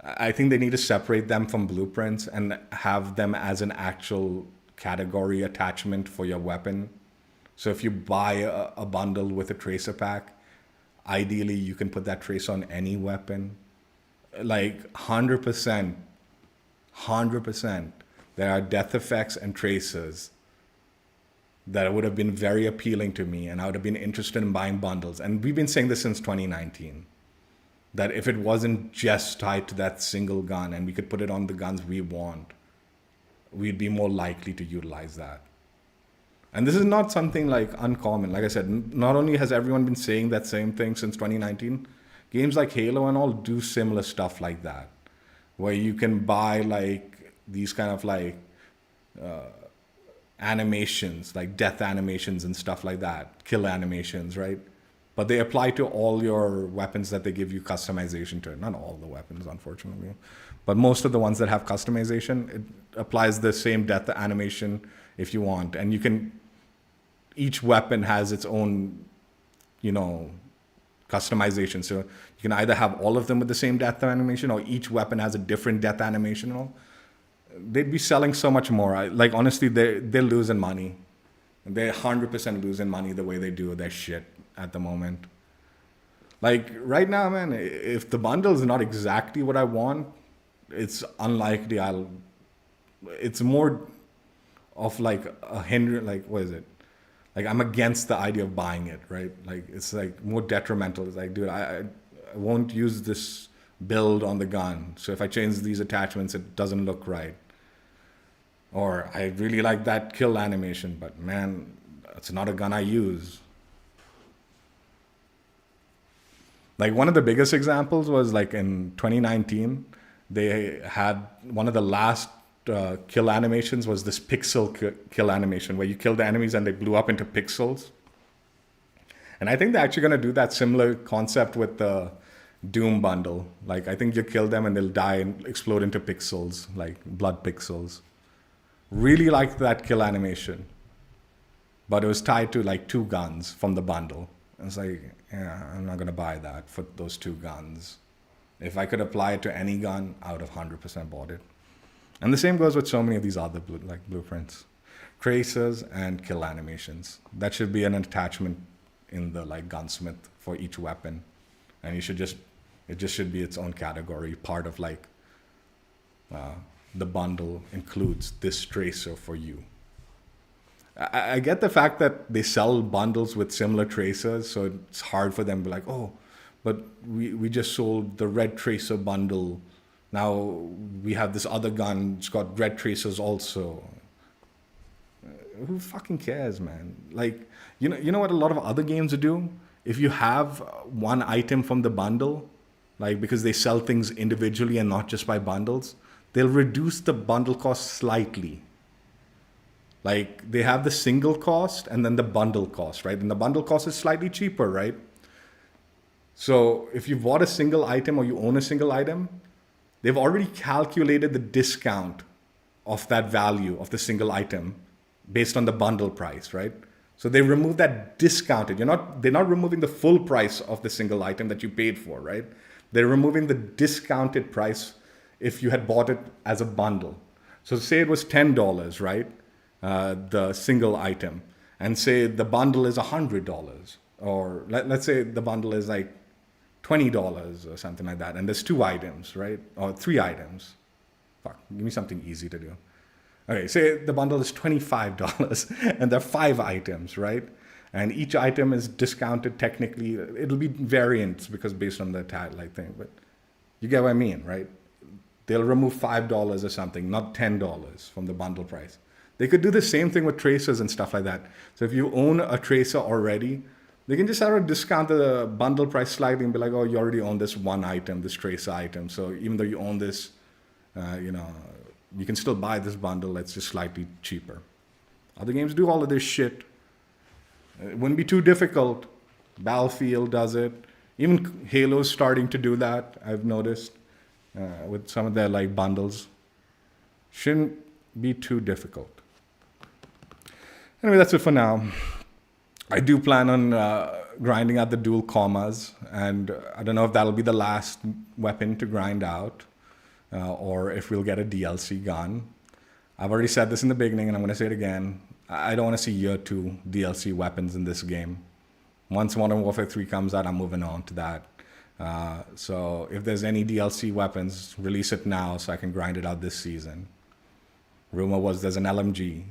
I think they need to separate them from blueprints and have them as an actual category attachment for your weapon. So if you buy a bundle with a tracer pack, ideally you can put that tracer on any weapon. Like 100%, there are death effects and tracers that would have been very appealing to me, and I would have been interested in buying bundles. And we've been saying this since 2019, that if it wasn't just tied to that single gun and we could put it on the guns we want, we'd be more likely to utilize that. And this is not something like uncommon. Like I said, not only has everyone been saying that same thing since 2019, games like Halo and all do similar stuff like that, where you can buy like these kind of like animations, like death animations and stuff like that, kill animations, right? But they apply to all your weapons that they give you customization to. Not all the weapons, unfortunately, but most of the ones that have customization, it applies the same death animation if you want. And you can, each weapon has its own, customization. So you can either have all of them with the same death animation, or each weapon has a different death animation. They'd be selling so much more. Honestly, they're losing money. They're 100% losing money the way they do their shit at the moment. Like right now, man, if the bundle is not exactly what I want, it's unlikely it's more of like a hindrance, like, what is it? Like, I'm against the idea of buying it, right? Like, it's like more detrimental. It's like, dude, I won't use this build on the gun. So if I change these attachments, it doesn't look right. Or I really like that kill animation, but man, it's not a gun I use. Like, one of the biggest examples was like in 2019, they had one of the last kill animations was this pixel kill animation where you kill the enemies and they blew up into pixels. And I think they're actually going to do that similar concept with the Doom bundle. Like, I think you kill them and they'll die and explode into pixels, like blood pixels. Really liked that kill animation. But it was tied to like 2 guns from the bundle. And it's like, yeah, I'm not going to buy that for those 2 guns. If I could apply it to any gun, I would have 100% bought it. And the same goes with so many of these other blueprints. Tracers and kill animations. That should be an attachment in the like Gunsmith for each weapon. And it just should be its own category. Part of like the bundle includes this tracer for you. I get the fact that they sell bundles with similar tracers, so it's hard for them to be like, oh, but we just sold the red tracer bundle. Now we have this other gun, it's got red tracers also. Who fucking cares, man? Like, you know what a lot of other games do? If you have one item from the bundle, like because they sell things individually and not just by bundles, they'll reduce the bundle cost slightly. Like they have the single cost and then the bundle cost, right? And the bundle cost is slightly cheaper, right? So if you bought a single item or you own a single item, they've already calculated the discount of that value of the single item based on the bundle price, right? So they remove that discounted. They're not removing the full price of the single item that you paid for, right? They're removing the discounted price if you had bought it as a bundle. So say it was $10, right? The single item, and say the bundle is $100, or let's say the bundle is like $20 or something like that, and there's 2 items, right? Or 3 items. Fuck, give me something easy to do. Okay, say the bundle is $25 and there are 5 items, right? And each item is discounted technically. It'll be variants because based on the tag like thing, but you get what I mean, right? They'll remove $5 or something, not $10 from the bundle price. They could do the same thing with tracers and stuff like that. So if you own a tracer already, they can just sort of discount the bundle price slightly and be like, oh, you already own this one item, this tracer item. So even though you own this, you can still buy this bundle. It's just slightly cheaper. Other games do all of this shit. It wouldn't be too difficult. Battlefield does it. Even Halo's starting to do that, I've noticed, with some of their like bundles. Shouldn't be too difficult. Anyway, that's it for now. I do plan on grinding out the dual commas, and I don't know if that'll be the last weapon to grind out, or if we'll get a DLC gun. I've already said this in the beginning, and I'm going to say it again. I don't want to see year 2 DLC weapons in this game. Once Modern Warfare 3 comes out, I'm moving on to that. So if there's any DLC weapons, release it now so I can grind it out this season. Rumor was there's an LMG.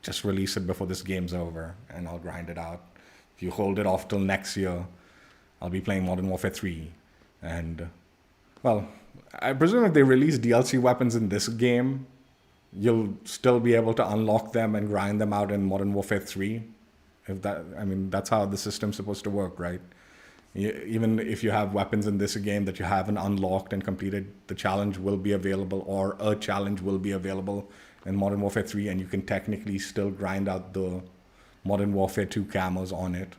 Just release it before this game's over, and I'll grind it out. If you hold it off till next year, I'll be playing Modern Warfare 3. And, well, I presume if they release DLC weapons in this game, you'll still be able to unlock them and grind them out in Modern Warfare 3. That's how the system's supposed to work, right? Even if you have weapons in this game that you haven't unlocked and completed, the challenge will be available, or a challenge will be available in Modern Warfare 3, and you can technically still grind out the Modern Warfare 2 camos on it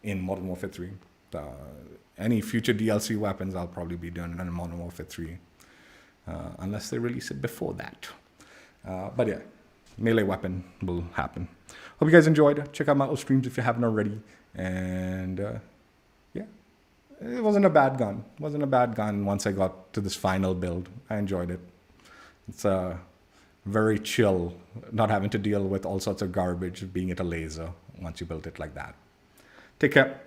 in Modern Warfare 3. Any future DLC weapons, I'll probably be doing it in Modern Warfare 3, unless they release it before that. But yeah, melee weapon will happen. Hope you guys enjoyed. Check out my old streams if you haven't already. And yeah, it wasn't a bad gun. It wasn't a bad gun once I got to this final build. I enjoyed it. It's very chill, not having to deal with all sorts of garbage, being it a laser once you build it like that. Take care.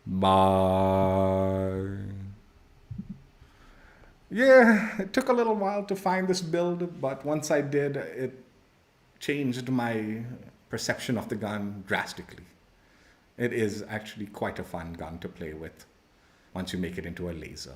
Bye. Yeah, it took a little while to find this build, but once I did, it changed my perception of the gun drastically. It is actually quite a fun gun to play with once you make it into a laser.